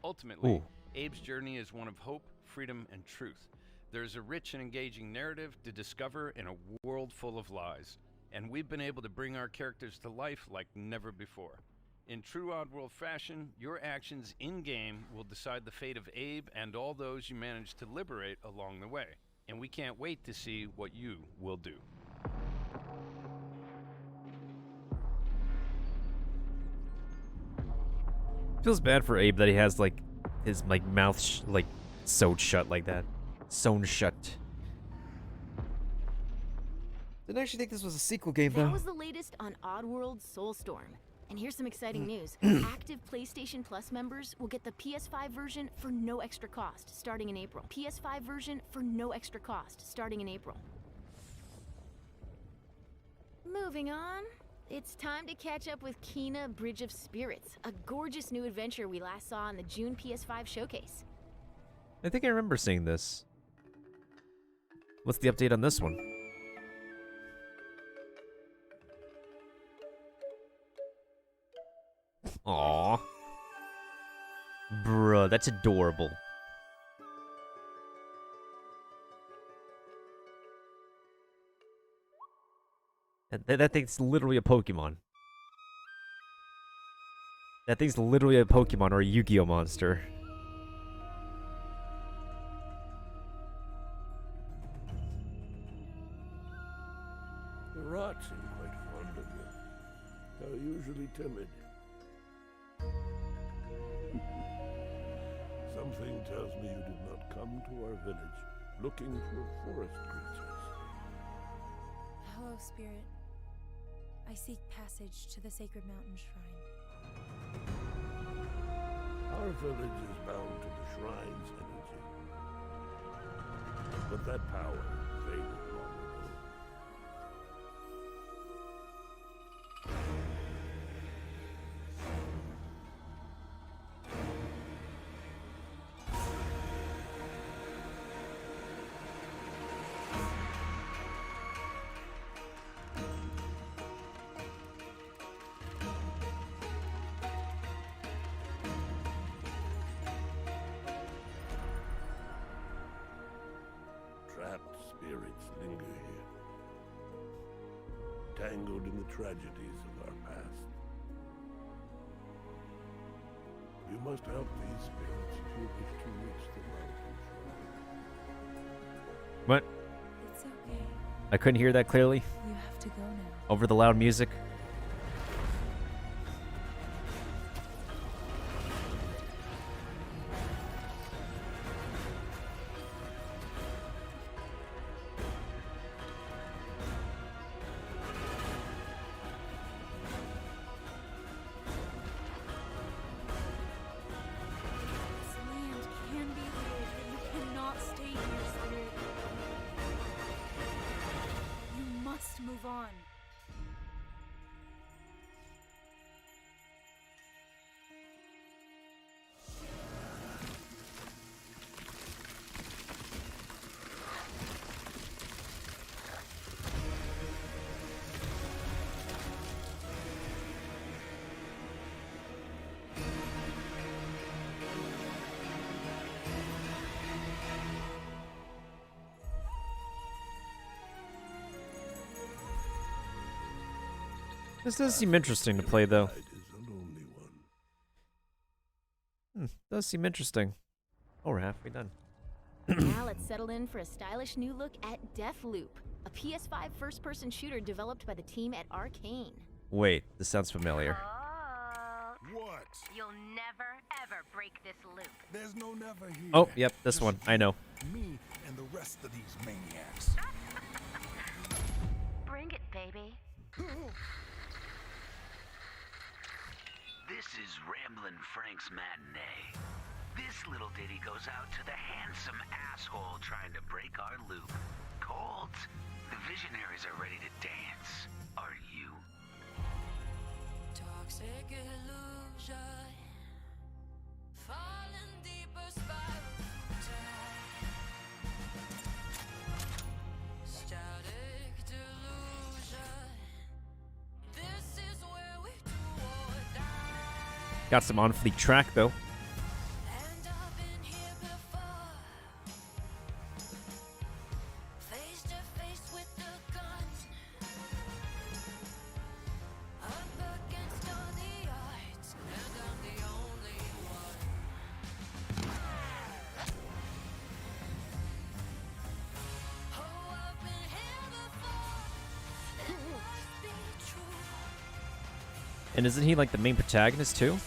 Ultimately, Abe's journey is one of hope, freedom, and truth. There's a rich and engaging narrative to discover in a world full of lies, and we've been able to bring our characters to life like never before. In true Oddworld fashion, your actions in-game will decide the fate of Abe and all those you manage to liberate along the way, and we can't wait to see what you will do. Feels bad for Abe that he has like his mouth sewed shut like that. Sewn shut. Didn't actually think this was a sequel game though. That was the latest on Oddworld Soulstorm. And here's some exciting news. Active PlayStation Plus members will get the PS5 version for no extra cost starting in April. PS5 version for no extra cost starting in April. Moving on. It's time to catch up with Kena Bridge of Spirits, a gorgeous new adventure we last saw in the June PS5 showcase. I think I remember seeing this. What's the update on this one? Aww. Bruh, that's adorable. That thing's literally a Pokemon. That thing's literally a Pokemon or a Yu-Gi-Oh monster. The rats seem quite fond of you. They're usually timid. Something tells me you did not come to our village looking for forest creatures. Hello, Spirit. I seek passage to the Sacred Mountain Shrine. Our village is bound to the shrine's energy. But that power faded long ago. Trapped spirits linger here, tangled in the tragedies of our past. You must help these spirits if you wish to reach the mountain shrine. What? It's okay. I couldn't hear that clearly. You have to go now. Over the loud music. This land can be healed, but you cannot stay here, Spirit. You must move on. This does seem interesting to play, though. Does seem interesting. Oh, we're halfway done. Now let's settle in for a stylish new look at Deathloop, a PS5 first-person shooter developed by the team at Arcane. Wait, this sounds familiar. What? You'll never, ever break this loop. There's no never here. Oh, yep, this one. I know. Me and the rest of these maniacs. Bring it, baby. This is Ramblin' Frank's Matinee. This little ditty goes out to the handsome asshole trying to break our loop. Colt, the visionaries are ready to dance. Are you? Toxic illusion, falling deeper spiral down. Static delusion. This is where we do or die. Got some on-fleek track though. And I've been here before. Face to face with the gun. Up against all the odds, and I'm the only one. Oh, I've been here before. It must be true. And isn't he like the main protagonist too?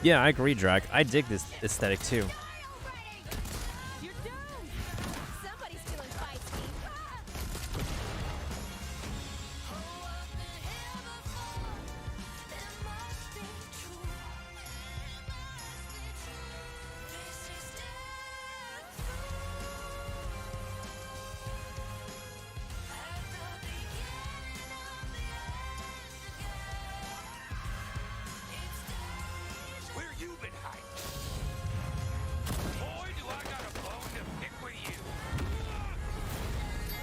Yeah, I agree, Drag. I dig this aesthetic too. You're doomed! Somebody's feeling feisty. Where you been hiding? Boy, do I got a bone to pick with you.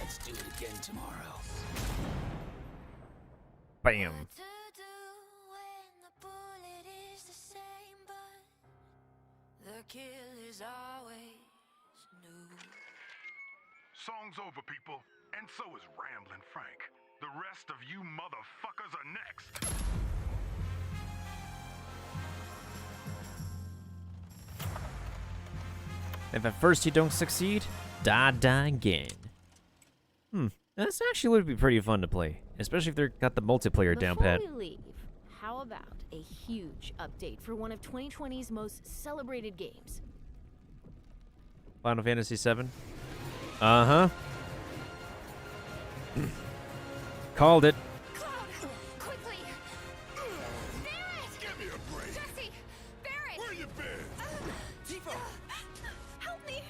Let's do it again tomorrow. Bam. The kill is always new. Song's over, people. And so is Ramblin' Frank. The rest of you motherfuckers are next. If at first you don't succeed, die again. This actually would be pretty fun to play, especially if they've got the multiplayer down pat. Before we leave, how about a huge update for one of 2020's most celebrated games? Final Fantasy VII. Uh-huh. Called it. Quickly! Barret! Give me a break. Jesse! Barret! Where you been? Tifa! Help me!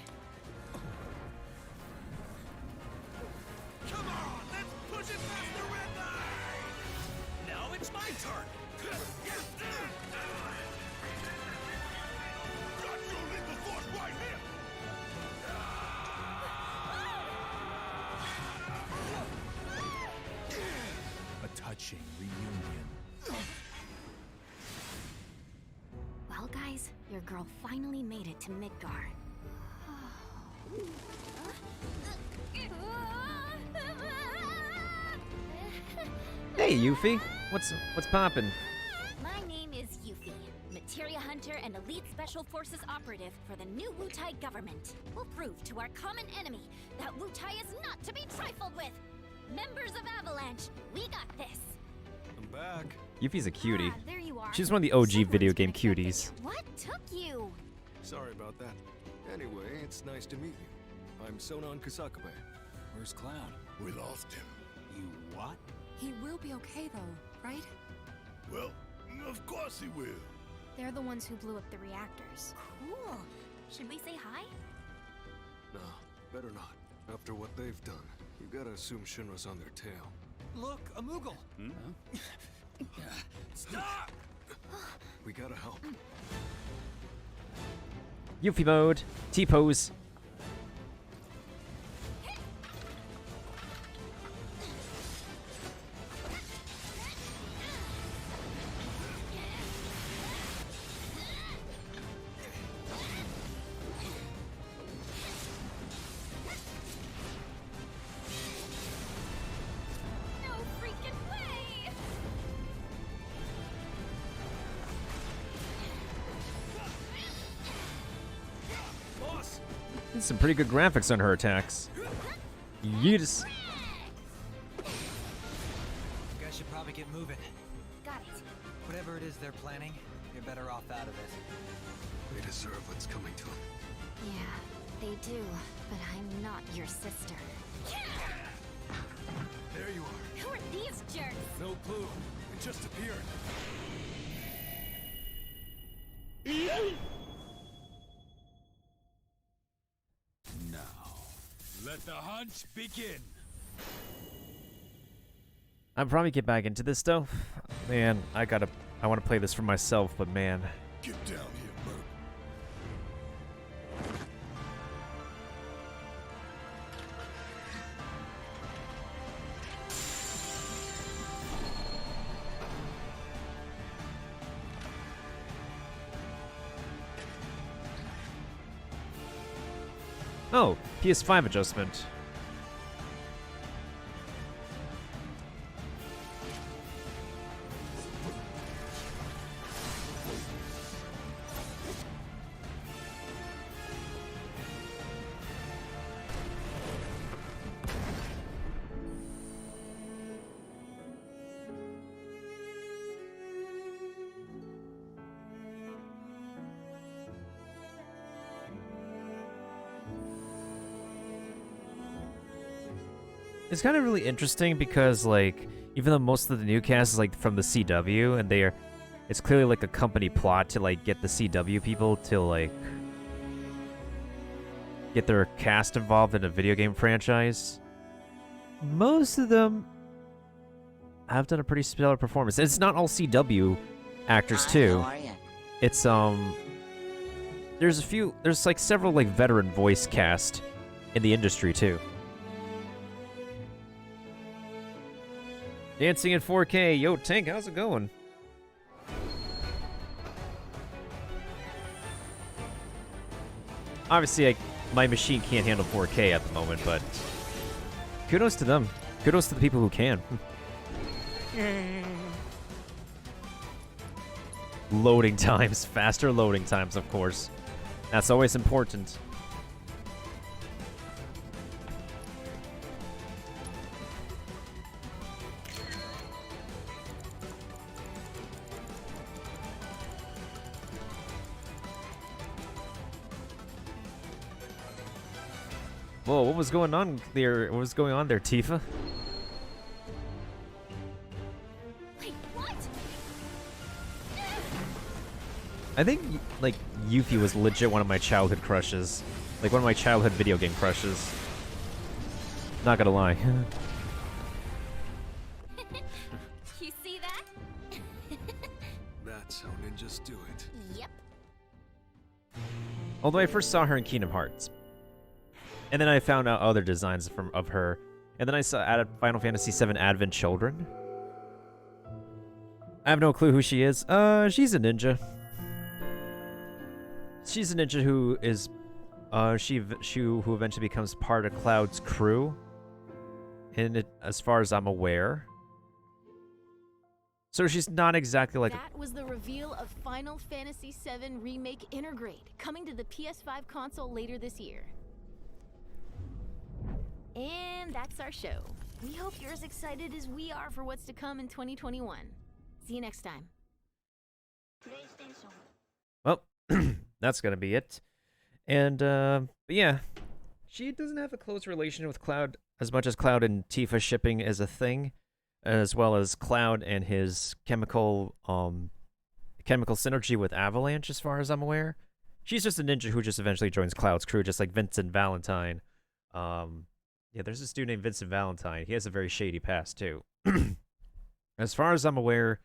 Come on, let's push it past the red line. Now it's my turn. Got your lethal force right here. A touching reunion. Well, guys, your girl finally made it to Midgar. Hey, Yuffie. What's poppin'? My name is Yuffie, materia hunter and elite special forces operative for the new Wutai government. We'll prove to our common enemy that Wutai is not to be trifled with. Members of Avalanche, we got this. I'm back. Yuffie's a cutie. There you are. She's one of the OG video game cuties. What took you? Sorry about that. Anyway, it's nice to meet you. I'm Sonon Kusakabe. Where's Cloud? We lost him. You what? He will be okay, though, right? Well, of course he will. They're the ones who blew up the reactors. Cool. Should we say hi? No, better not. After what they've done, you gotta assume Shinra's on their tail. Look, a Moogle! Stop! We gotta help. Yuffie mode. T-pose. Some pretty good graphics on her attacks. Yeetus. You guys should probably get moving. Got it. Whatever it is they're planning, you're better off out of it. They deserve what's coming to them. Yeah, they do. But I'm not your sister. There you are. Who are these jerks? No clue. It just appeared. Now, let the hunt begin. I'll probably get back into this though. Man, I want to play this for myself, but man. Get down here, Merc. Oh, PS5 adjustment. It's kind of really interesting because, like, even though most of the new cast is, like, from the CW, and it's clearly, like, a company plot to, like, get the CW people to, like, get their cast involved in a video game franchise. Most of them have done a pretty stellar performance. It's not all CW actors, too. How are you? It's, there's, like, several, like, veteran voice cast in the industry, too. Dancing in 4K. Yo, Tank, how's it going? Obviously, my machine can't handle 4K at the moment, but kudos to them. Kudos to the people who can. Loading times. Faster loading times, of course. That's always important. Whoa, what was going on there? What was going on there, Tifa? Wait, what? I think, like, Yuffie was legit one of my childhood crushes. Like, one of my childhood video game crushes. Not gonna lie. You see that? That's how ninjas do it. Yep. Although I first saw her in Kingdom Hearts. And then I found out other designs of her. And then I saw Final Fantasy VII Advent Children. I have no clue who she is. She's a ninja. She's a ninja who is, who eventually becomes part of Cloud's crew. And as far as I'm aware. So she's not exactly like. That was the reveal of Final Fantasy VII Remake Intergrade, coming to the PS5 console later this year. And that's our show. We hope you're as excited as we are for what's to come in 2021. See you next time. Well, that's gonna be it. And but yeah, she doesn't have a close relation with Cloud as much as Cloud and Tifa shipping is a thing, as well as Cloud and his chemical synergy with Avalanche, as far as I'm aware. She's just a ninja who just eventually joins Cloud's crew, just like Vincent Valentine. Yeah, there's this dude named Vincent Valentine. He has a very shady past, too. As far as I'm aware,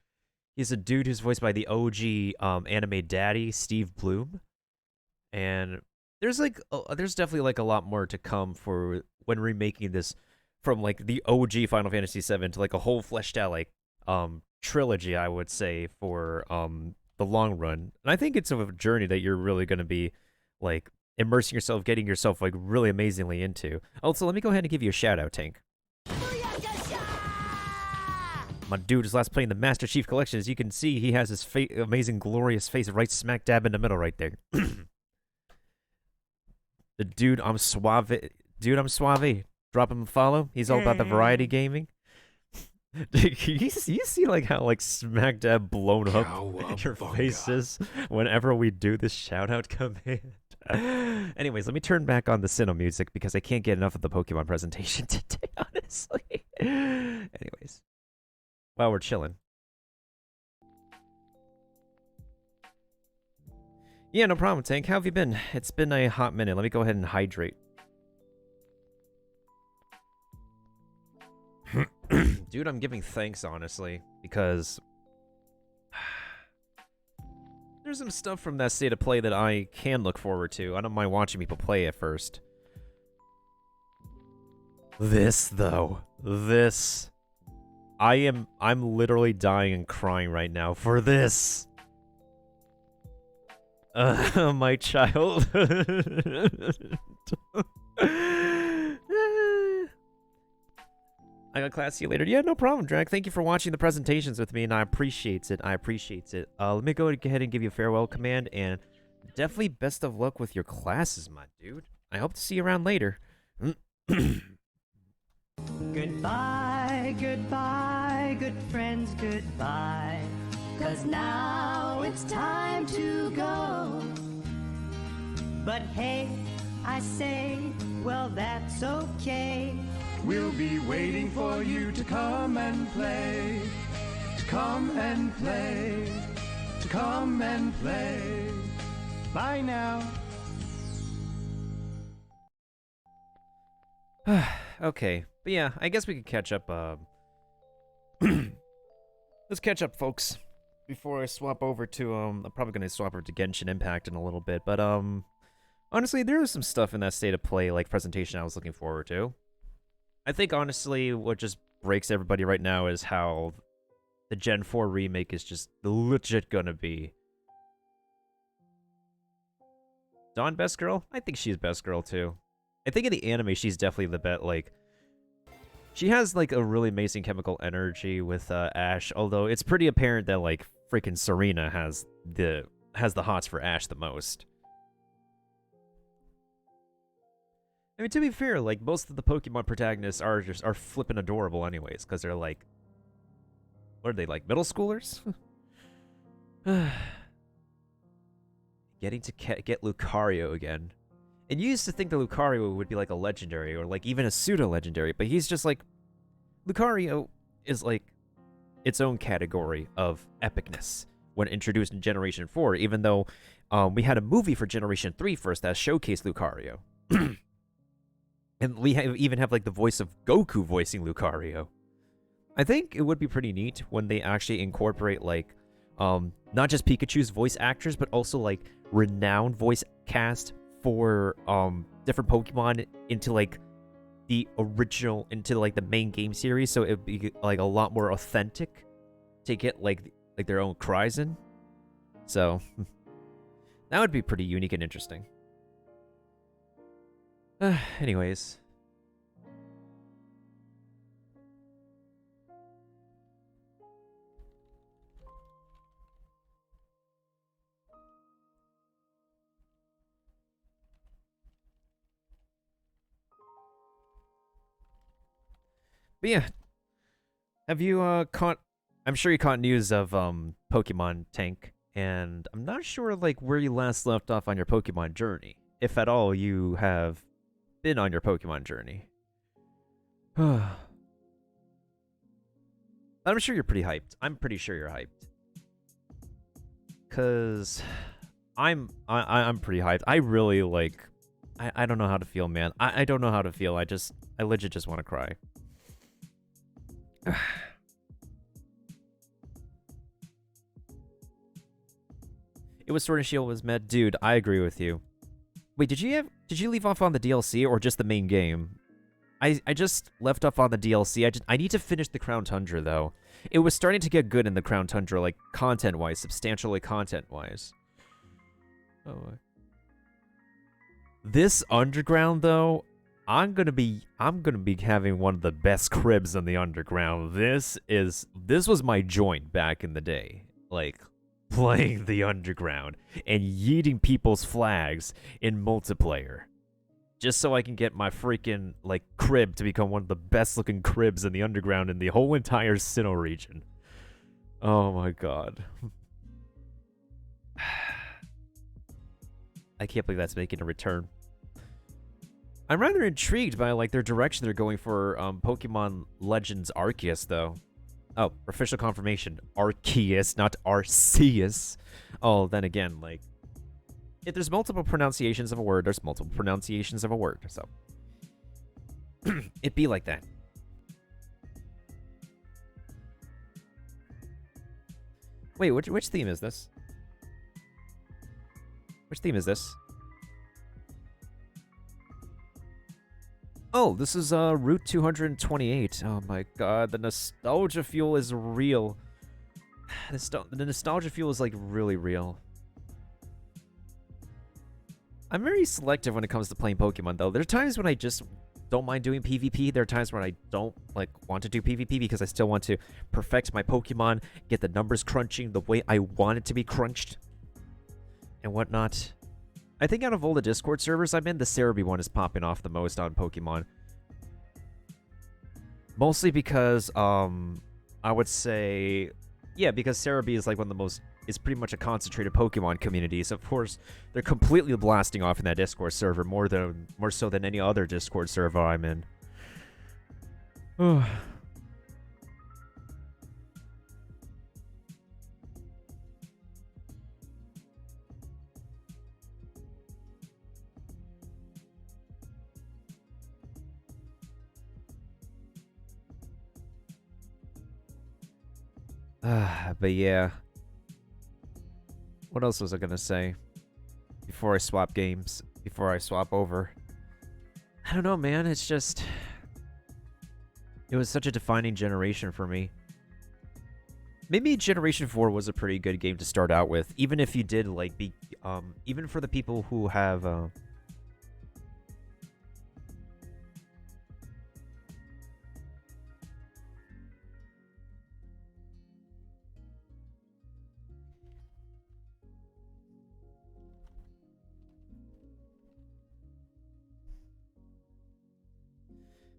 he's a dude who's voiced by the OG anime daddy, Steve Bloom. And there's definitely like a lot more to come for when remaking this from like the OG Final Fantasy VII to like a whole fleshed out like trilogy, I would say, for the long run. And I think it's a journey that you're really going to be like immersing yourself, getting yourself like really amazingly into. Also, let me go ahead and give you a shout out, Tank. My dude is last playing the Master Chief Collection. As you can see, he has his amazing, glorious face right smack dab in the middle right there. The dude, I'm suave. Dude, I'm suave. Drop him a follow. He's all about the variety gaming. you see like how like smack dab blown up your face is whenever we do this shout out command. Anyways, let me turn back on the Sinnoh music because I can't get enough of the Pokemon presentation today, honestly. Anyways, while we're chilling. Yeah, no problem, Tank. How have you been? It's been a hot minute. Let me go ahead and hydrate. Dude, I'm giving thanks, honestly, because there's some stuff from that state of play that I can look forward to. I don't mind watching people play at first. This, though. This. I'm literally dying and crying right now for this. My child. I got class. See you later. Yeah, no problem, Drag. Thank you for watching the presentations with me, and I appreciate it. I appreciate it. Let me go ahead and give you a farewell command, and definitely best of luck with your classes, my dude. I hope to see you around later. Goodbye, goodbye, good friends, goodbye. 'Cause now it's time to go. But hey, I say, well, that's okay. We'll be waiting for you to come and play. To come and play. To come and play. Bye now. Okay, but yeah, I guess we could catch up, let's catch up, folks, before I swap over to, I'm probably gonna swap over to Genshin Impact in a little bit, but, honestly, there was some stuff in that state of play, like, presentation I was looking forward to. I think, honestly, what just breaks everybody right now is how the Gen 4 remake is just legit gonna be. Dawn best girl? I think she's best girl, too. I think in the anime, she's definitely the best, like... She has, like, a really amazing chemical energy with, Ash, although it's pretty apparent that, like, freaking Serena has the hots for Ash the most. I mean, to be fair, like, most of the Pokemon protagonists are flippin' adorable anyways, because they're, like... What are they, like, middle schoolers? Getting to get Lucario again. And you used to think that Lucario would be like a legendary or like even a pseudo-legendary, but he's just like... Lucario is like its own category of epicness when introduced in Generation 4, even though we had a movie for Generation 3 first that showcased Lucario. And we even have like the voice of Goku voicing Lucario. I think it would be pretty neat when they actually incorporate like not just Pikachu's voice actors, but also like renowned voice cast for different Pokemon into like the original, into like the main game series, so it would be like a lot more authentic to get like their own cries in. So that would be pretty unique and interesting. Anyways. But yeah, have you caught? I'm sure you caught news of Pokemon Tank, and I'm not sure like where you last left off on your Pokemon journey, if at all you have been on your Pokemon journey. I'm sure you're pretty hyped. I'm pretty sure you're hyped, cause I'm pretty hyped. I really like. I don't know how to feel, man. I don't know how to feel. I legit just want to cry. It was Sword and Shield was met. Dude, I agree with you. Wait, did you leave off on the DLC or just the main game? I just left off on the DLC. I need to finish the Crown Tundra though. It was starting to get good in the Crown Tundra, like content-wise, substantially content-wise. Oh. This underground though, I'm gonna be having one of the best cribs in the underground. This was my joint back in the day. Like playing the underground and yeeting people's flags in multiplayer. just so I can get my freaking, like, crib to become one of the best-looking cribs in the underground in the whole entire Sinnoh region. Oh my god. I can't believe that's making a return. I'm rather intrigued by, like, their direction they're going for Pokemon Legends Arceus, though. Oh, official confirmation. Arceus, not Arceus. Oh, then again, like, if there's multiple pronunciations of a word, there's multiple pronunciations of a word, so. It be like that. Wait, which theme is this? Which theme is this? Oh, this is Route 228. Oh my god, the nostalgia fuel is real. The nostalgia fuel is like really real. I'm very selective when it comes to playing Pokemon though. There are times when I just don't mind doing PvP. There are times when I don't like want to do PvP because I still want to perfect my Pokemon, get the numbers crunching the way I want it to be crunched, and whatnot. I think out of all the Discord servers I'm in, the Cerebi one is popping off the most on Pokemon. Mostly because, I would say, yeah, because Cerebi is like one of the most, is pretty much a concentrated Pokemon community. So of course, they're completely blasting off in that Discord server more so than any other Discord server I'm in. But yeah. What else was I gonna say? Before I swap games, before I swap over. I don't know, man. It's just... It was such a defining generation for me. Maybe Generation 4 was a pretty good game to start out with. Even if you did, like, be... even for the people who have,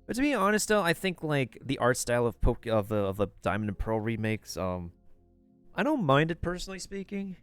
But to be honest, though, I think like the art style of the Diamond and Pearl remakes, I don't mind it personally speaking.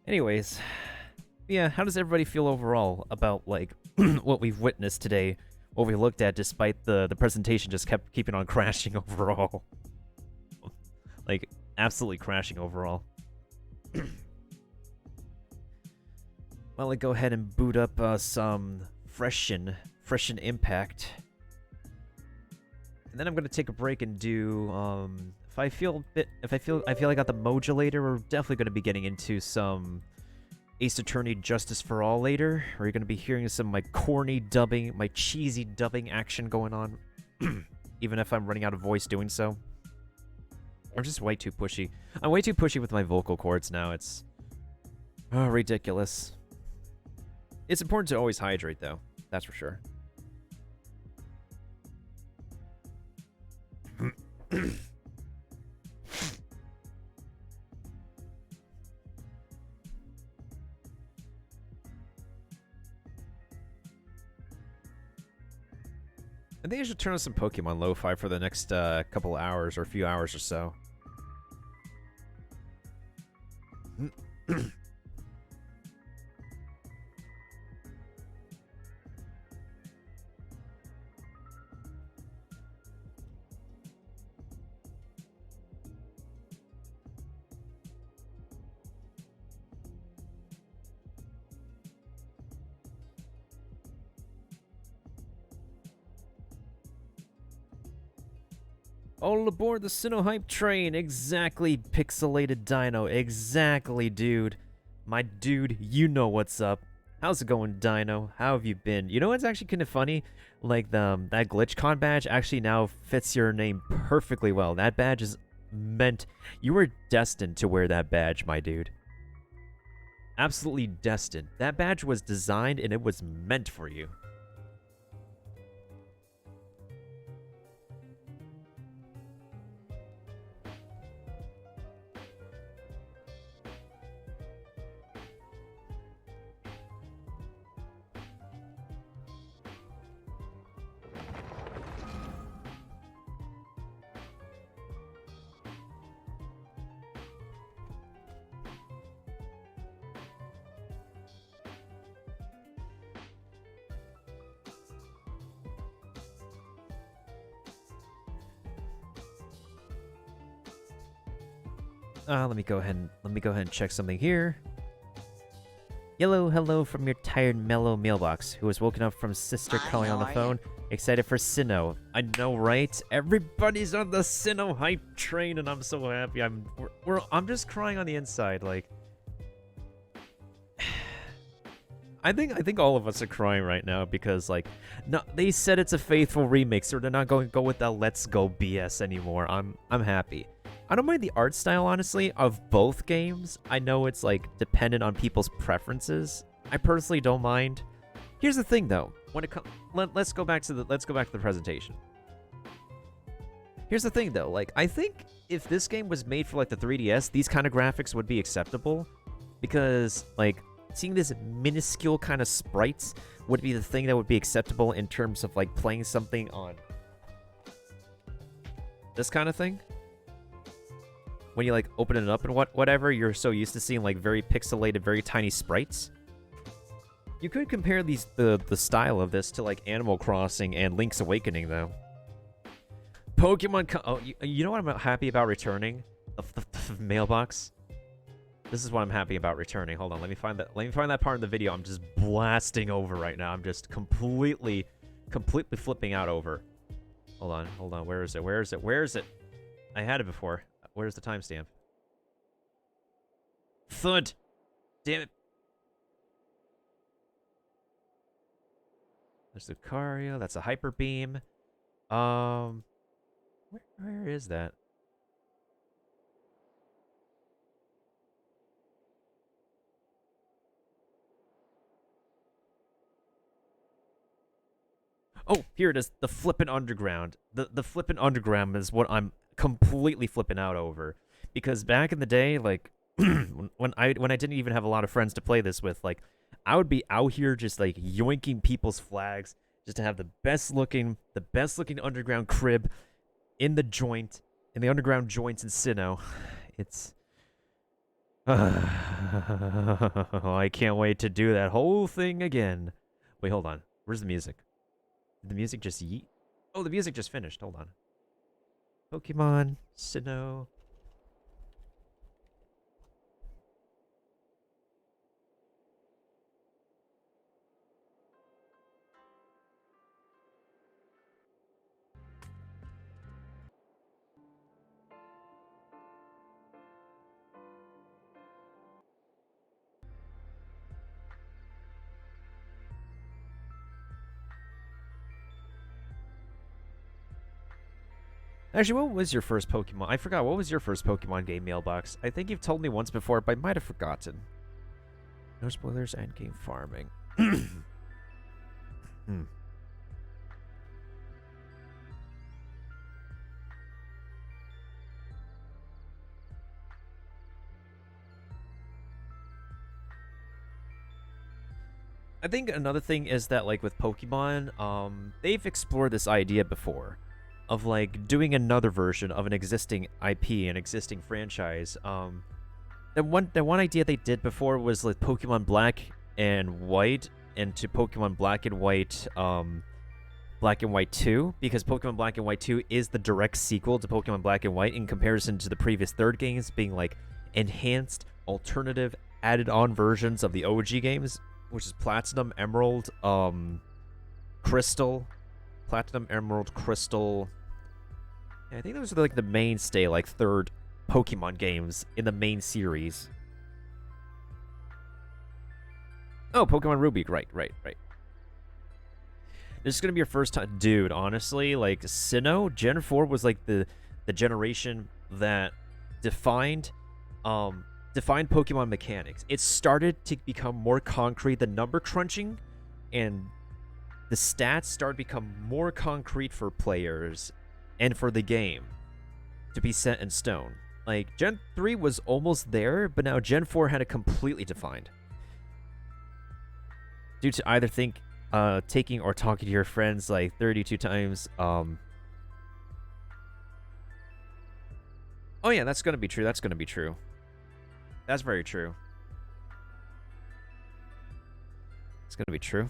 Anyways, yeah, how does everybody feel overall about, like, what we've witnessed today, what we looked at, despite the presentation just kept keeping on crashing overall? Like, absolutely crashing overall. Well, let's go ahead and boot up some Freshen Impact. And then I'm gonna take a break and do, if I feel I got the modulator, we're definitely gonna be getting into some Ace Attorney Justice for All later. We're gonna be hearing some of my corny dubbing, my cheesy dubbing action going on. Even if I'm running out of voice doing so. I'm just way too pushy. I'm way too pushy with my vocal cords now. It's ridiculous. It's important to always hydrate though. That's for sure. I think I should turn on some Pokemon Lo-Fi for the next couple hours or few hours or so. All aboard the Sinnoh hype train. Exactly, pixelated Dino. Exactly, dude. My dude, you know what's up. How's it going, Dino? How have you been? You know what's actually kind of funny? Like, that GlitchCon badge actually now fits your name perfectly well. That badge is meant... You were destined to wear that badge, my dude. Absolutely destined. That badge was designed and it was meant for you. Let me go ahead and check something here. Yellow, hello from your tired, mellow mailbox, who was woken up from sister calling on the phone, excited for Sinnoh. I know, right? Everybody's on the Sinnoh hype train, and I'm so happy. I'm just crying on the inside. Like, I think all of us are crying right now because, like, no, they said it's a faithful remix, so they're not going to go with that "Let's Go" BS anymore. I'm happy. I don't mind the art style, honestly, of both games. I know it's, like, dependent on people's preferences. I personally don't mind. Here's the thing, though. When it let's go back to the presentation. Here's the thing, though. Like, I think if this game was made for, like, the 3DS, these kind of graphics would be acceptable. Because, like, seeing this minuscule kind of sprites would be the thing that would be acceptable in terms of, like, playing something on this kind of thing. When you, like, open it up and whatever, you're so used to seeing, like, very pixelated, very tiny sprites. You could compare the style of this to, like, Animal Crossing and Link's Awakening, though. Pokemon... Oh, you know what I'm happy about returning? The mailbox? This is what I'm happy about returning. Hold on, let me find that part of the video I'm just blasting over right now. I'm just completely flipping out over. Hold on. Where is it? I had it before. Where's the timestamp? Thud! Damn it. There's Lucario. That's a Hyper Beam. Where is that? Oh, here it is. The Flippin' Underground. The Flippin' Underground is what I'm completely flipping out over. Because back in the day, like, when I didn't even have a lot of friends to play this with, like, I would be out here just, like, yoinking people's flags just to have the best looking underground crib in the underground joints in Sinnoh. It's... I can't wait to do that whole thing again. Wait, hold on. Where's the music? Did the music just yeet? Oh, the music just finished. Hold on. Pokemon, Sinnoh. Actually, what was your first Pokemon? I forgot. What was your first Pokemon game mailbox? I think you've told me once before, but I might have forgotten. No spoilers, endgame farming. I think another thing is that, like, with Pokemon, they've explored this idea before of, like, doing another version of an existing IP, an existing franchise. The one idea they did before was, like, Pokemon Black and White into Pokemon Black and White 2, because Pokemon Black and White 2 is the direct sequel to Pokemon Black and White in comparison to the previous third games being, like, enhanced, alternative, added-on versions of the OG games, which is Platinum, Emerald, Crystal, Platinum, Emerald, Crystal, Yeah, I think those are like the mainstay, like third Pokemon games in the main series. Oh, Pokemon Ruby. Right. This is gonna be your first time, dude. Honestly, like Sinnoh, Gen 4 was like the generation that defined Pokemon mechanics. It started to become more concrete. The number crunching and the stats started to become more concrete for players and for the game to be set in stone. Like Gen 3 was almost there, but now Gen 4 had it completely defined. Due to either taking or talking to your friends like 32 times. Oh yeah, that's gonna be true. That's gonna be true. That's very true. It's gonna be true.